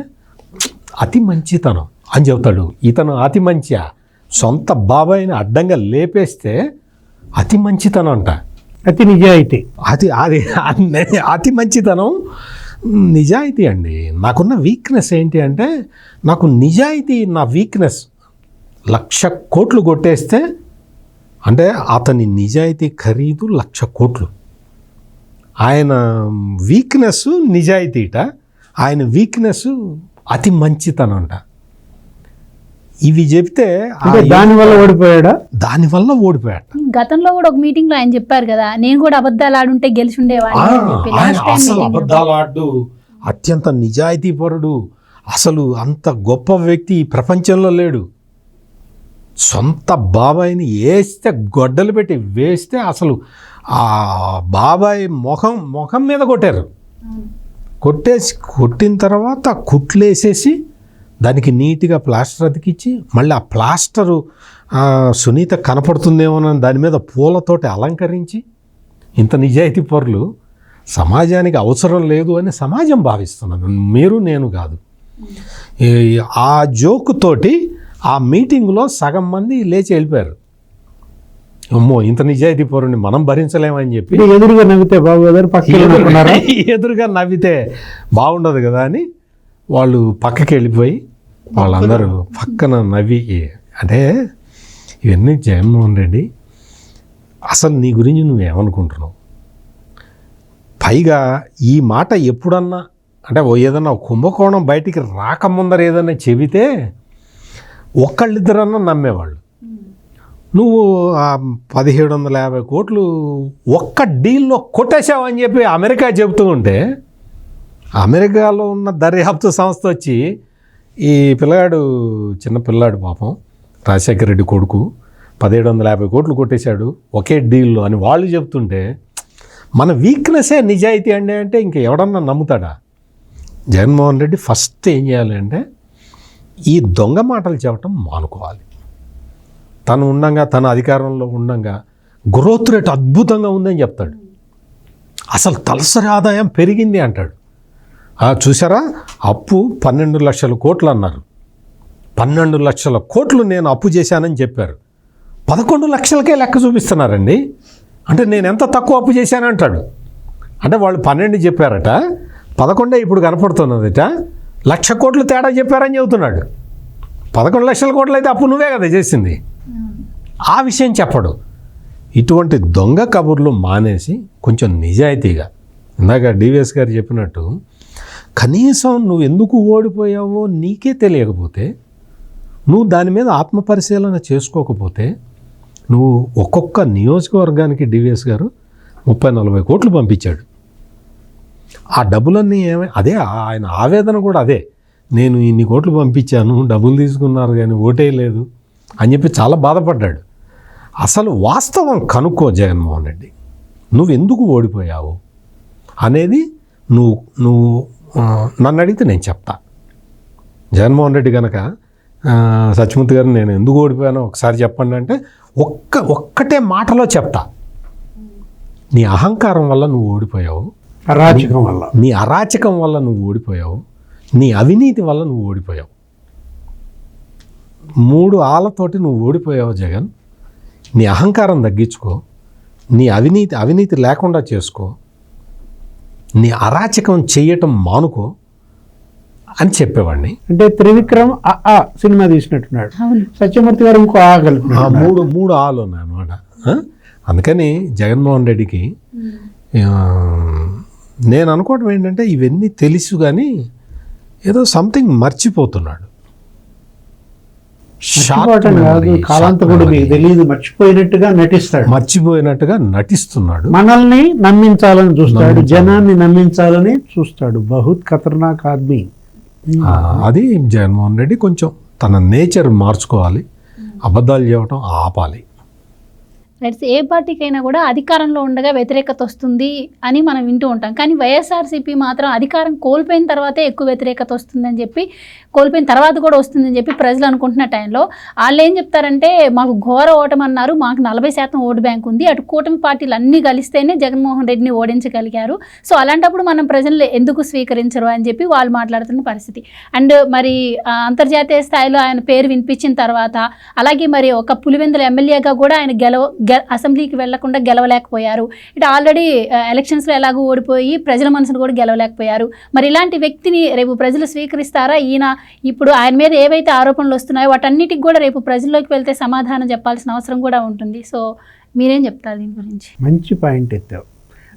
అతి మంచితనం అని చెప్తాడు. ఇతను అతి మంచిగా సొంత బాబాయిని అడ్డంగా లేపేస్తే అతి మంచితనం అంట, అతి నిజాయితీ, అతి మంచితనం నిజాయితీ అండి. నాకున్న వీక్నెస్ ఏంటి అంటే, నాకు నిజాయితీ నా వీక్నెస్. 1,00,000 కోట్లు కొట్టేస్తే అంటే అతని నిజాయితీ ఖరీదు 1,00,000 కోట్లు. ఆయన వీక్నెస్ నిజాయితీట, ఆయన వీక్నెస్ అతి మంచితనం అంట. ఇవి చెప్తే దానివల్ల ఓడిపోయాడా? దానివల్ల ఓడిపోయాడు. గతంలో కూడా ఒక మీటింగ్ లో ఆయన చెప్పారు కదా, నేను కూడా అబద్ధాలు ఆడుంటే గెలిచి ఉండేవాడిని. అసలు అబద్ధాలు ఆడు, అత్యంత నిజాయితీపరుడు, అసలు అంత గొప్ప వ్యక్తి ఈ ప్రపంచంలో లేడు. సొంత బాబాయిని వేస్తే గొడ్డలు పెట్టి వేస్తే అసలు ఆ బాబాయ్ ముఖం మీద కొట్టారు. కొట్టిన తర్వాత కుట్లేసేసి దానికి నీట్గా ప్లాస్టర్ అతికిచ్చి మళ్ళీ ఆ ప్లాస్టరు సునీత కనపడుతుందేమోనని దాని మీద పూలతోటి అలంకరించి, ఇంత నిజాయితీ పరులు సమాజానికి అవసరం లేదు అని సమాజం భావిస్తున్నది, మీరు నేను కాదు. ఆ జోకుతోటి ఆ మీటింగ్లో సగం మంది లేచి వెళ్ళిపోయారు. అమ్మో ఇంత నిజాయితీ పరుని మనం భరించలేమని చెప్పి ఎదురుగా నవ్వితే బాగోదని పక్కన ఎదురుగా నవ్వితే బాగుండదు కదా అని వాళ్ళు పక్కకి వెళ్ళిపోయి వాళ్ళందరూ పక్కన నవ్వి, అంటే ఇవన్నీ జగన్మోహన్ రెడ్డి అసలు నీ గురించి నువ్వేమనుకుంటున్నావు? పైగా ఈ మాట ఎప్పుడన్నా అంటే ఏదన్నా కుంభకోణం బయటికి రాకముందర ఏదన్నా చెబితే ఒక్కళ్ళిద్దరన్నా నమ్మేవాళ్ళు. నువ్వు ఆ 1750 కోట్లు ఒక్క డీల్లో కొట్టేశావని చెప్పి అమెరికా చెబుతూ ఉంటే, అమెరికాలో ఉన్న దర్యాప్తు సంస్థ వచ్చి ఈ పిల్లగాడు చిన్న పిల్లాడు పాపం రాజశేఖర రెడ్డి కొడుకు 1750 కోట్లు కొట్టేశాడు ఒకే డీల్లో అని వాళ్ళు చెప్తుంటే, మన వీక్నెస్సే నిజాయితీ అండి అంటే ఇంక ఎవడన్నా నమ్ముతాడా? జగన్మోహన్ రెడ్డి ఫస్ట్ ఏం చేయాలి అంటే ఈ దొంగ మాటలు చెప్పటం మానుకోవాలి. తను ఉండంగా, తన అధికారంలో ఉండంగా గ్రోత్ రేట్ అద్భుతంగా ఉందని చెప్తాడు. అసలు తలసరి ఆదాయం పెరిగింది అంటాడు. చూసారా, అప్పు 12 లక్షల కోట్లు అన్నారు. 12 లక్షల కోట్లు నేను అప్పు చేశానని చెప్పారు. 11 లక్షలకే లెక్క చూపిస్తున్నారండి. అంటే నేను ఎంత తక్కువ అప్పు చేశానంటాడు. అంటే వాళ్ళు 12 చెప్పారట, 11 ఇప్పుడు కనపడుతున్నదట. 1,00,000 కోట్లు తేడా చెప్పారని చెబుతున్నాడు. 11 లక్షల కోట్లు అయితే అప్పు నువ్వే కదా చేసింది. ఆ విషయం చెప్పడు. ఇటువంటి దొంగ కబుర్లు మానేసి కొంచెం నిజాయితీగా, ఇందాక డివిఎస్ గారు చెప్పినట్టు, కనీసం నువ్వు ఎందుకు ఓడిపోయావో నీకే తెలియకపోతే, నువ్వు దాని మీద ఆత్మపరిశీలన చేసుకోకపోతే, నువ్వు ఒక్కొక్క నియోజకవర్గానికి డివిఎస్ గారు 30-40 కోట్లు పంపించాడు. ఆ డబ్బులన్నీ అదే ఆయన ఆవేదన కూడా అదే, నేను ఇన్ని కోట్లు పంపించాను, డబ్బులు తీసుకున్నారు కానీ ఓటే లేదు అని చెప్పి చాలా బాధపడ్డాడు. అసలు వాస్తవం కనుక్కో జగన్మోహన్ రెడ్డి, నువ్వు ఎందుకు ఓడిపోయావు అనేది నువ్వు నన్ను అడిగితే నేను చెప్తా. జగన్మోహన్ రెడ్డి కనుక సత్యమూర్తి గారు నేను ఎందుకు ఓడిపోయానో ఒకసారి చెప్పండి అంటే ఒక్కటే మాటలో చెప్తా. నీ అహంకారం వల్ల నువ్వు ఓడిపోయావు, అరాచకం వల్ల, నీ అరాచకం వల్ల నువ్వు ఓడిపోయావు, నీ అవినీతి వల్ల నువ్వు ఓడిపోయావు. 3 ఆళ్ళతోటి నువ్వు ఓడిపోయావు జగన్. నీ అహంకారం తగ్గించుకో, నీ అవినీతి లేకుండా చేసుకో, నీ అరాచకం చెయ్యటం మానుకో అని చెప్పేవాడిని. అంటే త్రివిక్రమ్ సినిమా తీసినట్టున్నాడు, సత్యమూర్తి గారు ఇంకో మూడు మూడు ఆలు ఉన్నాయి అన్నమాట. అందుకని జగన్మోహన్ రెడ్డికి నేను అనుకోవడం ఏంటంటే ఇవన్నీ తెలుసు కానీ ఏదో సంథింగ్ మర్చిపోతున్నాడు. కాలాంతకుడు మీకు తెలియదు, మర్చిపోయినట్టుగా నటిస్తున్నాడు. మనల్ని నమ్మించాలని చూస్తాడు, జనాన్ని నమ్మించాలని చూస్తాడు. బహుత్ ఖతర్నాక్ ఆద్మీ. అది జగన్మోహన్ రెడ్డి కొంచెం తన నేచర్ మార్చుకోవాలి, అబద్ధాలు చెప్పడం ఆపాలి. ఏ పార్టీకైనా కూడా అధికారంలో ఉండగా వ్యతిరేకత వస్తుంది అని మనం వింటూ ఉంటాం. కానీ వైఎస్ఆర్సీపీ మాత్రం అధికారం కోల్పోయిన తర్వాతే ఎక్కువ వ్యతిరేకత వస్తుందని చెప్పి, కోల్పోయిన తర్వాత కూడా వస్తుందని చెప్పి ప్రజలు అనుకుంటున్న టైంలో వాళ్ళు ఏం చెప్తారంటే, మాకు ఘోర ఓటమన్నారు, మాకు 40% ఓటు బ్యాంక్ ఉంది, అటు కూటమి పార్టీలు అన్నీ కలిస్తేనే జగన్మోహన్ రెడ్డిని ఓడించగలిగారు, సో అలాంటప్పుడు మనం ప్రజలు ఎందుకు స్వీకరించరు అని చెప్పి వాళ్ళు మాట్లాడుతున్న పరిస్థితి. అండ్ మరి అంతర్జాతీయ స్థాయిలో ఆయన పేరు వినిపించిన తర్వాత, అలాగే మరి ఒక పులివెందుల ఎమ్మెల్యేగా కూడా ఆయన అసెంబ్లీకి వెళ్లకుండా గెలవలేకపోయారు. ఇటు ఆల్రెడీ ఎలక్షన్స్లో ఎలాగో ఓడిపోయి ప్రజల మనసును కూడా గెలవలేకపోయారు. మరి ఇలాంటి వ్యక్తిని రేపు ప్రజలు స్వీకరిస్తారా? ఈయన ఇప్పుడు ఆయన మీద ఏవైతే ఆరోపణలు వస్తున్నాయో వాటన్నిటికి కూడా రేపు ప్రజల్లోకి వెళ్తే సమాధానం చెప్పాల్సిన అవసరం కూడా ఉంటుంది. సో మీరేం చెప్తారు దీని గురించి? మంచి పాయింట్ ఎత్తావు.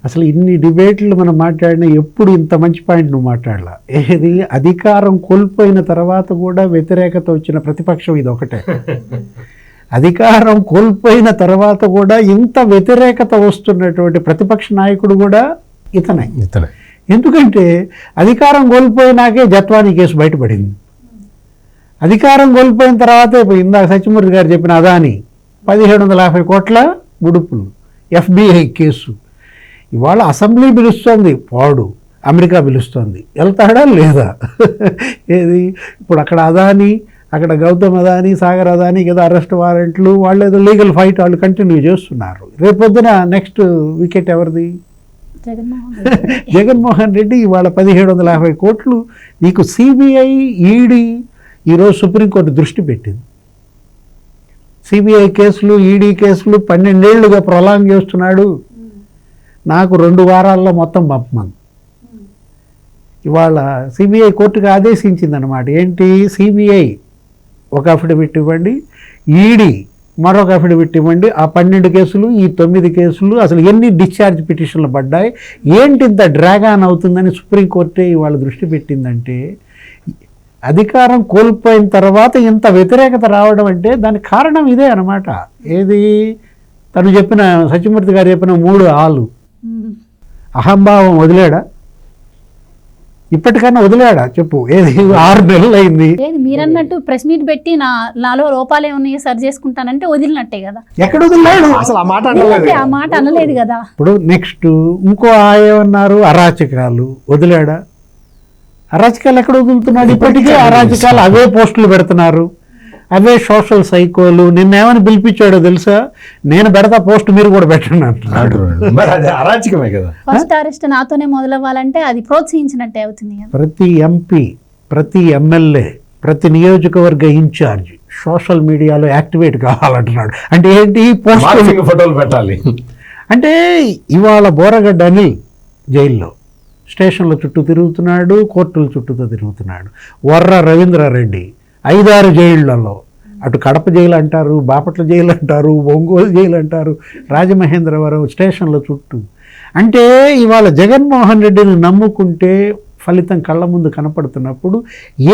అసలు ఇన్ని డిబేట్లు మనం మాట్లాడినా ఎప్పుడు ఇంత మంచి పాయింట్ నువ్వు మాట్లాడలా. ఏది అధికారం కోల్పోయిన తర్వాత కూడా వ్యతిరేకత వచ్చిన ప్రతిపక్షం ఇది ఒకటే. అధికారం కోల్పోయిన తర్వాత కూడా ఇంత వ్యతిరేకత వస్తున్నటువంటి ప్రతిపక్ష నాయకుడు కూడా ఇతనే. ఎందుకంటే అధికారం కోల్పోయినాకే జత్వానీ కేసు బయటపడింది. అధికారం కోల్పోయిన తర్వాతే ఇందాక సత్యమూర్తి గారు చెప్పిన అదాని 1750 కోట్ల ముడుపులు, FBI కేసు. ఇవాళ అసెంబ్లీ పిలుస్తోంది, వాడు అమెరికా పిలుస్తోంది, వెళ్తాడా లేదా? ఏది ఇప్పుడు అక్కడ అదాని, అక్కడ గౌతమ్ అదాని, సాగర్ అదాని కదా అరెస్ట్ వారెంట్లు, వాళ్ళు ఏదో లీగల్ ఫైట్ వాళ్ళు కంటిన్యూ చేస్తున్నారు. రేపొద్దున నెక్స్ట్ వికెట్ ఎవరిది? జగన్మోహన్ రెడ్డి. ఇవాళ 1750 కోట్లు నీకు CBI, ED ఈరోజు సుప్రీంకోర్టు దృష్టి పెట్టింది. CBI కేసులు, ED కేసులు 12 ఏళ్లుగా ప్రొలాంగ్ చేస్తున్నాడు, నాకు 2 వారాల్లో మొత్తం పంపమని. ఇవాళ సిబిఐ కోర్టుకు ఆదేశించిందనమాట. ఏంటి, సిబిఐ ఒక అఫిడవిట్ ఇవ్వండి, ఈడీ మరొక అఫిడవిట్ ఇవ్వండి. ఆ 12 కేసులు, ఈ 9 కేసులు, అసలు ఎన్ని డిశ్చార్జ్ పిటిషన్లు పడ్డాయి, ఏంటి ఇంత డ్రాగ్ ఆన్ అవుతుందని సుప్రీంకోర్టే ఇవాళ దృష్టి పెట్టిందంటే, అధికారం కోల్పోయిన తర్వాత ఇంత వ్యతిరేకత రావడం అంటే దానికి కారణం ఇదే అనమాట. ఏది, తను చెప్పిన, సత్యమూర్తి గారు చెప్పిన 3 ఆలు. అహంభావం వదిలేడా? ఇప్పటికన్నా వదిలేడా చెప్పు? ఏది, 6 నెలలు అయింది. లేదు, మీరన్నట్టు ప్రెస్ మీట్ పెట్టి నాలో లోపాలే ఉన్నాయి సరి చేసుకుంటానంటే వదిలినట్టే కదా. ఎక్కడ వదిలేడు? అసలు ఆ మాట ఆ మాట అనలేదు కదా. ఇప్పుడు నెక్స్ట్ ఇంకో ఏమన్నారు, అరాచకాలు. వదిలేడా? అరాచకాలు ఎక్కడ వదులుతున్నాడు? ఇప్పటికే అరాచకాలు అవే పోస్టులు పెడుతున్నారు, అవే సోషల్ సైకోలు. నిన్నేమని పిలిపించాడో తెలుసా? నేను పెడతా పోస్ట్, మీరు కూడా పెట్టండి అంటున్నాడు. మరి అది అరాచకమే కదా. ఫస్ట్ అరెస్ట్ నాతోనే మొదలవ్వాలంటే అది ప్రోత్సహించినట్టే అవుతుంది కదా. ప్రతి ఎంపీ, ప్రతి ఎమ్మెల్యే, ప్రతి నియోజకవర్గ ఇన్ఛార్జ్ సోషల్ మీడియాలో యాక్టివేట్ కావాలంటున్నాడు. అంటే ఏంటి, పోస్ట్ ఫోటోలు పెట్టాలి. అంటే ఇవాళ బోరగడ్డ అనిల్ జైల్లో స్టేషన్ల చుట్టూ తిరుగుతున్నాడు, కోర్టుల చుట్టూతో తిరుగుతున్నాడు. వర్ర రవీంద్రారెడ్డి 5-6 జైళ్లలో, అటు కడప జైలు అంటారు, బాపట్ల జైలు అంటారు, ఒంగోలు జైలు అంటారు, రాజమహేంద్రవరం స్టేషన్ల చుట్టూ. అంటే ఇవాళ జగన్మోహన్ రెడ్డిని నమ్ముకుంటే ఫలితం కళ్ళ ముందు కనపడుతున్నప్పుడు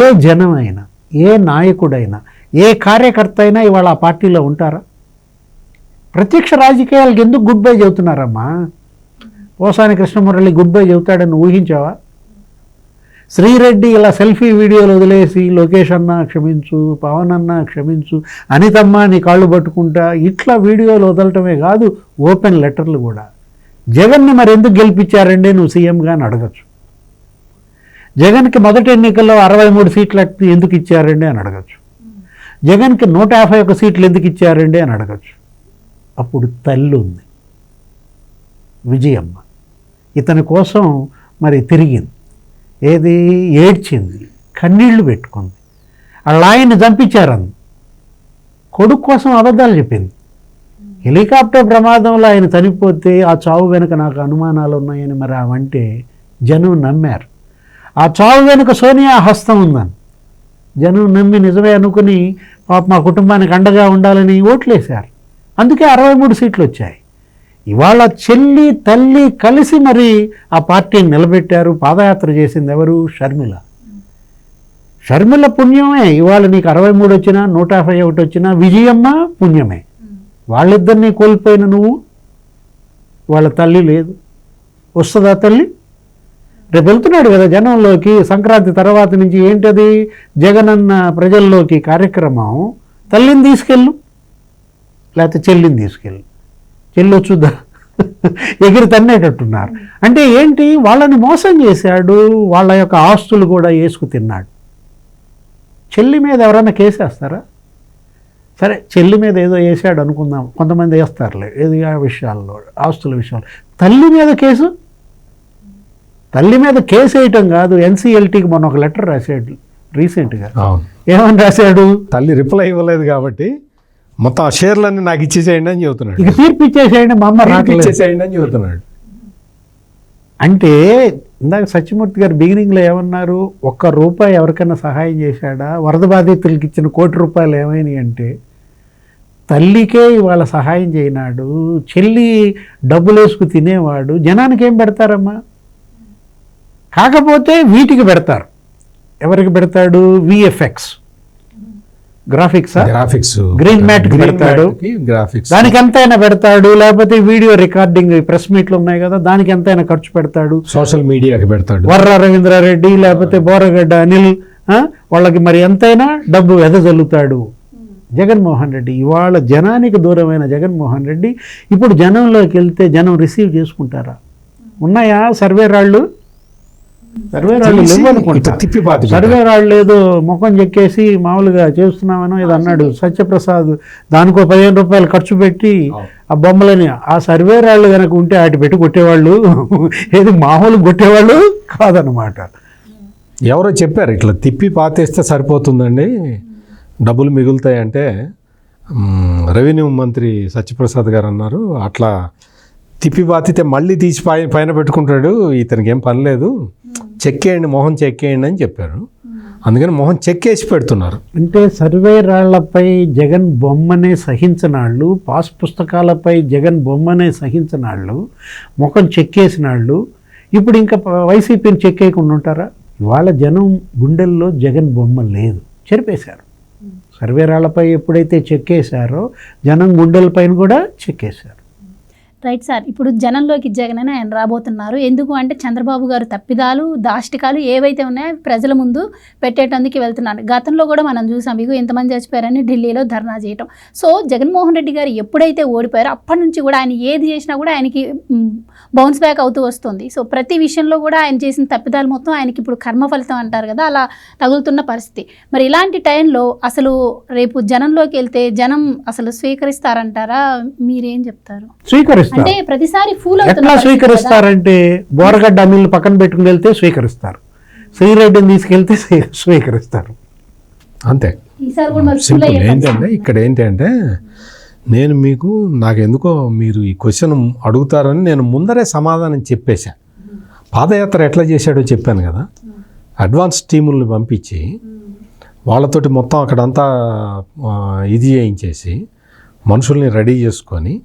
ఏ జనమైనా, ఏ నాయకుడైనా, ఏ కార్యకర్త అయినా ఇవాళ ఆ పార్టీలో ఉంటారా? ప్రత్యక్ష రాజకీయాలకు ఎందుకు గుడ్ బై చెబుతున్నారమ్మా? పోసాని కృష్ణమురళి గుడ్ బై చెబుతాడని ఊహించావా? శ్రీరెడ్డి ఇలా సెల్ఫీ వీడియోలు వదిలేసి లోకేష్ అన్న క్షమించు, పవన్ అన్న క్షమించు, అనితమ్మ నీ కాళ్ళు పట్టుకుంటా, ఇట్లా వీడియోలు వదలటమే కాదు, ఓపెన్ లెటర్లు కూడా. జగన్ని మరి ఎందుకు గెలిపించారండి నువ్వు సీఎంగా అని అడగచ్చు. జగన్కి మొదటి ఎన్నికల్లో 63 సీట్లు ఎందుకు ఇచ్చారండి అని అడగచ్చు. జగన్కి 151 సీట్లు ఎందుకు ఇచ్చారండి అని అడగచ్చు. అప్పుడు తల్లి ఉంది, విజయమ్మ, ఇతని కోసం మరి తిరిగింది, ఏది, ఏడ్చింది, కన్నీళ్లు పెట్టుకుంది. వాళ్ళ ఆయన్ని చంపించారంది, కొడుకు కోసం అబద్ధాలు చెప్పింది. హెలికాప్టర్ ప్రమాదంలో ఆయన చనిపోతే ఆ చావు వెనుక నాకు అనుమానాలు ఉన్నాయని మరి ఆమంటే జనం నమ్మారు. ఆ చావు వెనుక సోనియా హస్తం ఉందని జనం నమ్మి నిజమే అనుకుని పాప మా కుటుంబానికి అండగా ఉండాలని ఓట్లేశారు. అందుకే 63 సీట్లు వచ్చాయి. ఇవాళ చెల్లి తల్లి కలిసి మరి ఆ పార్టీని నిలబెట్టారు. పాదయాత్ర చేసింది ఎవరు? షర్మిల. షర్మిల పుణ్యమే ఇవాళ నీకు 63 వచ్చినా 151 వచ్చినా విజయమ్మ పుణ్యమే. వాళ్ళిద్దరినీ కోల్పోయిన నువ్వు, వాళ్ళ తల్లి లేదు. వస్తుందా తల్లి? రేపు వెళ్తున్నాడు కదా జనంలోకి, సంక్రాంతి తర్వాత నుంచి. ఏంటది? జగనన్న ప్రజల్లోకి కార్యక్రమం. తల్లిని తీసుకెళ్ళు, లేకపోతే చెల్లిని తీసుకెళ్ళు. చెల్లి వచ్చుద్దా? ఎగిరి తన్నేటట్టున్నారు. అంటే ఏంటి, వాళ్ళని మోసం చేశాడు, వాళ్ళ యొక్క ఆస్తులు కూడా వేసుకు తిన్నాడు. చెల్లి మీద ఎవరైనా కేసేస్తారా? సరే, చెల్లి మీద ఏదో వేసాడు అనుకుందాం, కొంతమంది వేస్తారులే, ఏది ఆ విషయాల్లో, ఆస్తుల విషయాలు. తల్లి మీద కేసు? తల్లి మీద కేసు వేయటం కాదు, ఎన్సీఎల్టీకి మొన్న ఒక లెటర్ రాశాడు రీసెంట్గా. ఏమని రాశాడు? తల్లి రిప్లై ఇవ్వలేదు కాబట్టి మొత్తం ఆ షేర్లన్నీ నాకు ఇచ్చేసేయండి అని చెబుతున్నాడు. ఇక తీర్పు ఇచ్చేసేయండి, మా అమ్మ ఇచ్చేసేయండి అని చెబుతున్నాడు. అంటే ఇందాక సత్యమూర్తి గారు బిగినింగ్లో ఏమన్నారు? ₹1 ఎవరికైనా సహాయం చేశాడా? వరద బాధితులకి ఇచ్చిన ₹1 ఏమైనాయి అంటే, తల్లికే ఇవాళ సహాయం చేయనాడు, చెల్లి డబ్బులు వేసుకు తినేవాడు. జనానికి ఏం పెడతారమ్మా? కాకపోతే వీటికి పెడతారు. ఎవరికి పెడతాడు? విఎఫ్ఎక్స్, గ్రాఫిక్స్, గ్రీన్ మ్యాట్ పెడతాడు, దానికి ఎంతైనా పెడతాడు. లేకపోతే వీడియో రికార్డింగ్, ప్రెస్ మీట్లు ఉన్నాయి కదా, దానికి ఎంతైనా ఖర్చు పెడతాడు. సోషల్ మీడియాకి పెడతాడు. వర్ర రవీంద్రారెడ్డి లేకపోతే బోరగడ్డ అనిల్, వాళ్ళకి మరి ఎంతైనా డబ్బు వెదజల్లుతాడు. జగన్మోహన్ రెడ్డి ఇవాళ జనానికి దూరమైన జగన్మోహన్ రెడ్డి ఇప్పుడు జనంలోకి వెళ్తే జనం రిసీవ్ చేసుకుంటారా? ఉన్నాయా సర్వే రాళ్ళు? సర్వే రాళ్ళు లేవనుకుంటా. సర్వే రాళ్ళు ఏదో ముఖం చెక్కేసి మామూలుగా చేస్తున్నామనో ఏదో అన్నాడు సత్యప్రసాద్. దానికో ₹15 ఖర్చు పెట్టి ఆ బొమ్మలని, ఆ సర్వే రాళ్ళు కనుక ఉంటే వాటి పెట్టి కొట్టేవాళ్ళు, ఏది మామూలు కొట్టేవాళ్ళు కాదనమాట. ఎవరో చెప్పారు ఇట్లా తిప్పి పాతేస్తే సరిపోతుందండి, డబ్బులు మిగులుతాయంటే రెవెన్యూ మంత్రి సత్యప్రసాద్ గారు అన్నారు. అట్లా తిప్పి పాతితే మళ్ళీ తీసి పైన పెట్టుకుంటాడు, ఇతనికి ఏం పని లేదు, చెక్కేయండి మొహం చెక్కేయండి అని చెప్పారు. అందుకని మొహం చెక్కేసి పెడుతున్నారు. అంటే సర్వే రాళ్లపై జగన్ బొమ్మనే సహించనాళ్ళు, పాస్ పుస్తకాలపై జగన్ బొమ్మనే సహించనాళ్ళు, ముఖం చెక్కేసినాళ్ళు ఇప్పుడు ఇంకా వైసీపీని చెక్కేయకుండా ఉంటారా? ఇవాళ జనం గుండెల్లో జగన్ బొమ్మ లేదు, చెరిపేశారు. సర్వే రాళ్లపై ఎప్పుడైతే చెక్కేశారో జనం గుండెలపైన కూడా చెక్కేశారు. రైట్ సార్, ఇప్పుడు జనంలోకి జగన్ అని ఆయన రాబోతున్నారు. ఎందుకు అంటే చంద్రబాబు గారు తప్పిదాలు దాష్టికాలు ఏవైతే ఉన్నాయో ప్రజల ముందు పెట్టేటందుకు వెళ్తున్నారు. గతంలో కూడా మనం చూసాం, ఇగో ఎంతమంది చచ్చిపోయారని ఢిల్లీలో ధర్నా చేయటం. సో జగన్మోహన్ రెడ్డి గారు ఎప్పుడైతే ఓడిపోయారో అప్పటి నుంచి కూడా ఆయన ఏది చేసినా కూడా ఆయనకి బౌన్స్ బ్యాక్ అవుతూ వస్తుంది. సో ప్రతి విషయంలో కూడా ఆయన చేసిన తప్పిదాలు మొత్తం ఆయనకి ఇప్పుడు కర్మ ఫలితం అంటారు కదా, అలా తగులుతున్న పరిస్థితి. మరి ఇలాంటి టైంలో అసలు రేపు జనంలోకి వెళ్తే జనం అసలు స్వీకరిస్తారంటారా? మీరేం చెప్తారు? అంటే ప్రతిసారి ఫూల్ ఎట్లా స్వీకరిస్తారంటే బోరగడ్డ అమీల్ని పక్కన పెట్టుకుని వెళ్తే స్వీకరిస్తారు, శ్రీరెడ్డిని తీసుకెళ్తే స్వీకరిస్తారు, అంతే. సింపుల్. ఏంటంటే ఇక్కడ ఏంటంటే నాకెందుకో మీరు ఈ క్వశ్చన్ అడుగుతారని నేను ముందరే సమాధానం చెప్పేశా. పాదయాత్ర ఎట్లా చేశాడో చెప్పాను కదా. అడ్వాన్స్ టీముల్ని పంపించి వాళ్ళతోటి మొత్తం అక్కడంతా ఇది చేయించేసి మనుషుల్ని రెడీ చేసుకొని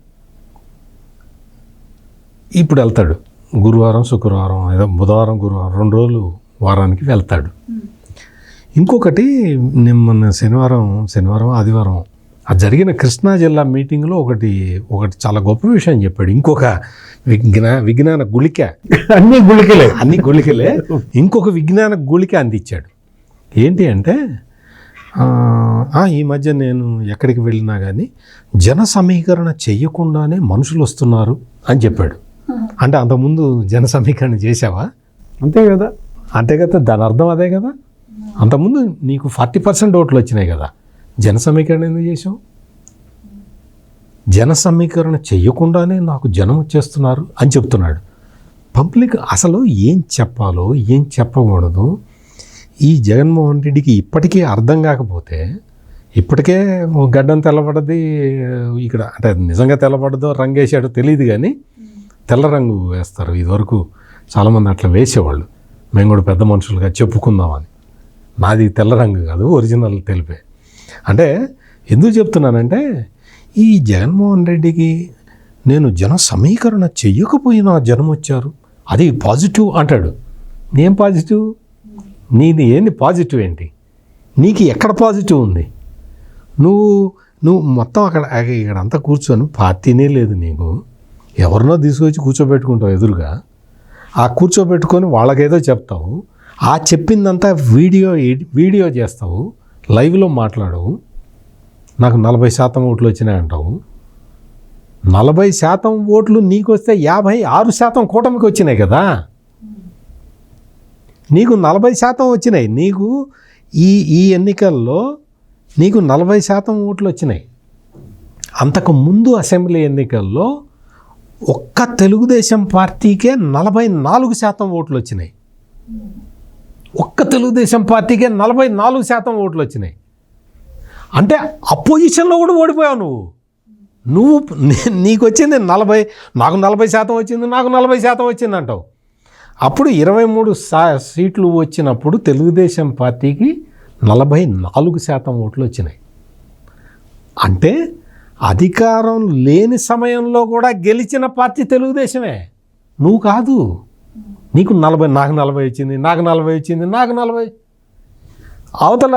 ఇప్పుడు వెళ్తాడు. గురువారం శుక్రవారం ఏదో బుధవారం గురువారం 2 రోజులు వారానికి వెళ్తాడు. ఇంకొకటి నిన్న శనివారం ఆదివారం ఆ జరిగిన కృష్ణా జిల్లా మీటింగ్లో ఒకటి చాలా గొప్ప విషయం చెప్పాడు. ఇంకొక విజ్ఞాన గుళిక, అన్ని గుళికలే ఇంకొక విజ్ఞాన గుళిక అందించాడు. ఏంటి అంటే ఈ మధ్య నేను ఎక్కడికి వెళ్ళినా కానీ జన సమీకరణ చెయ్యకుండానే మనుషులు వస్తున్నారు అని చెప్పాడు. అంటే అంతకుముందు జన సమీకరణ చేసావా? అంతే కదా. దాని అర్థం అదే కదా. అంతకుముందు నీకు 40% ఓట్లు వచ్చినాయి కదా, జన సమీకరణ ఎందుకు చేసావు? జన సమీకరణ చెయ్యకుండానే నాకు జనం వచ్చేస్తున్నారు అని చెప్తున్నాడు. పబ్లిక్ అసలు ఏం చెప్పాలో ఏం చెప్పకూడదు ఈ జగన్మోహన్ రెడ్డికి ఇప్పటికీ అర్థం కాకపోతే, ఇప్పటికే గడ్డం తెల్లబడ్డది ఇక్కడ. అంటే నిజంగా తెల్లబడ్డదో రంగేసాడో తెలియదు కానీ తెల్ల రంగు వేస్తారు. ఇదివరకు చాలామంది అట్లా వేసేవాళ్ళు, మేము కూడా పెద్ద మనుషులుగా చెప్పుకుందామని. నాది తెల్ల రంగు కాదు, ఒరిజినల్ తెలిపే. అంటే ఎందుకు చెప్తున్నానంటే ఈ జగన్మోహన్ రెడ్డికి నేను జన సమీకరణ చెయ్యకపోయినా జనం వచ్చారు, అది పాజిటివ్ అంటాడు. ఏం పాజిటివ్? నీది ఏంది పాజిటివ్? ఏంటి నీకు ఎక్కడ పాజిటివ్ ఉంది? నువ్వు మొత్తం ఇక్కడంతా కూర్చొని పార్టీనే లేదు నీకు, ఎవరినో తీసుకొచ్చి కూర్చోబెట్టుకుంటావు ఎదురుగా. ఆ కూర్చోబెట్టుకొని వాళ్ళకేదో చెప్తావు, ఆ చెప్పిందంతా వీడియో చేస్తావు, లైవ్లో మాట్లాడవు. నాకు 40% ఓట్లు వచ్చినాయి అంటావు. 40% ఓట్లు నీకు వస్తే 56% కూటమికి వచ్చినాయి కదా. నీకు 40% వచ్చినాయి. నీకు ఈ ఎన్నికల్లో నీకు 40% ఓట్లు వచ్చినాయి. అంతకు ముందు అసెంబ్లీ ఎన్నికల్లో ఒక్క తెలుగుదేశం పార్టీకే 44% ఓట్లు వచ్చినాయి. ఒక్క తెలుగుదేశం పార్టీకే 44% ఓట్లు వచ్చినాయి. అంటే అపోజిషన్లో కూడా ఓడిపోయావు నువ్వు. నీకు వచ్చింది 40, నాకు 40% వచ్చింది, నాకు 40% వచ్చింది అంటావు. అప్పుడు 23 సీట్లు వచ్చినప్పుడు తెలుగుదేశం పార్టీకి 44% ఓట్లు వచ్చినాయి. అంటే అధికారం లేని సమయంలో కూడా గెలిచిన పార్టీ తెలుగుదేశమే, నువ్వు కాదు. నీకు 40, నాకు 40 వచ్చింది, నాకు 40 వచ్చింది, నాకు 40. అవతల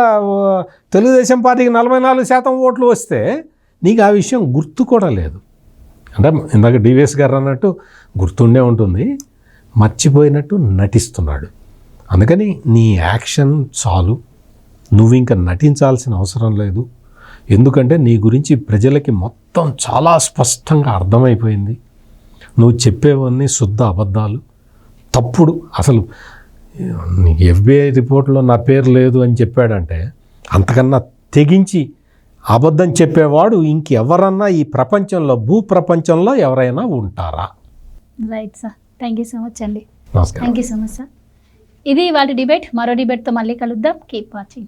తెలుగుదేశం పార్టీకి 44% ఓట్లు వస్తే నీకు ఆ విషయం గుర్తు కూడా లేదు. అంటే ఇందాక డివిఎస్ గారు అన్నట్టు గుర్తుండే ఉంటుంది, మర్చిపోయినట్టు నటిస్తున్నాడు. అందుకని నీ యాక్షన్ చాలు, నువ్వు ఇంకా నటించాల్సిన అవసరం లేదు. ఎందుకంటే నీ గురించి ప్రజలకి మొత్తం చాలా స్పష్టంగా అర్థమైపోయింది. నువ్వు చెప్పేవన్నీ శుద్ధ అబద్ధాలు, తప్పుడు. అసలు నీకు FBI రిపోర్ట్లో నా పేరు లేదు అని చెప్పాడంటే అంతకన్నా తెగించి అబద్ధం చెప్పేవాడు ఇంకెవరన్నా ఈ ప్రపంచంలో, భూప్రపంచంలో ఎవరైనా ఉంటారా? Right sir, thank you so much అండి. నమస్కారం. Thank you so much sir. ఇది వాటి డిబేట్. మరో డిబేట్తో మళ్ళీ కలుద్దాం. Keep watching.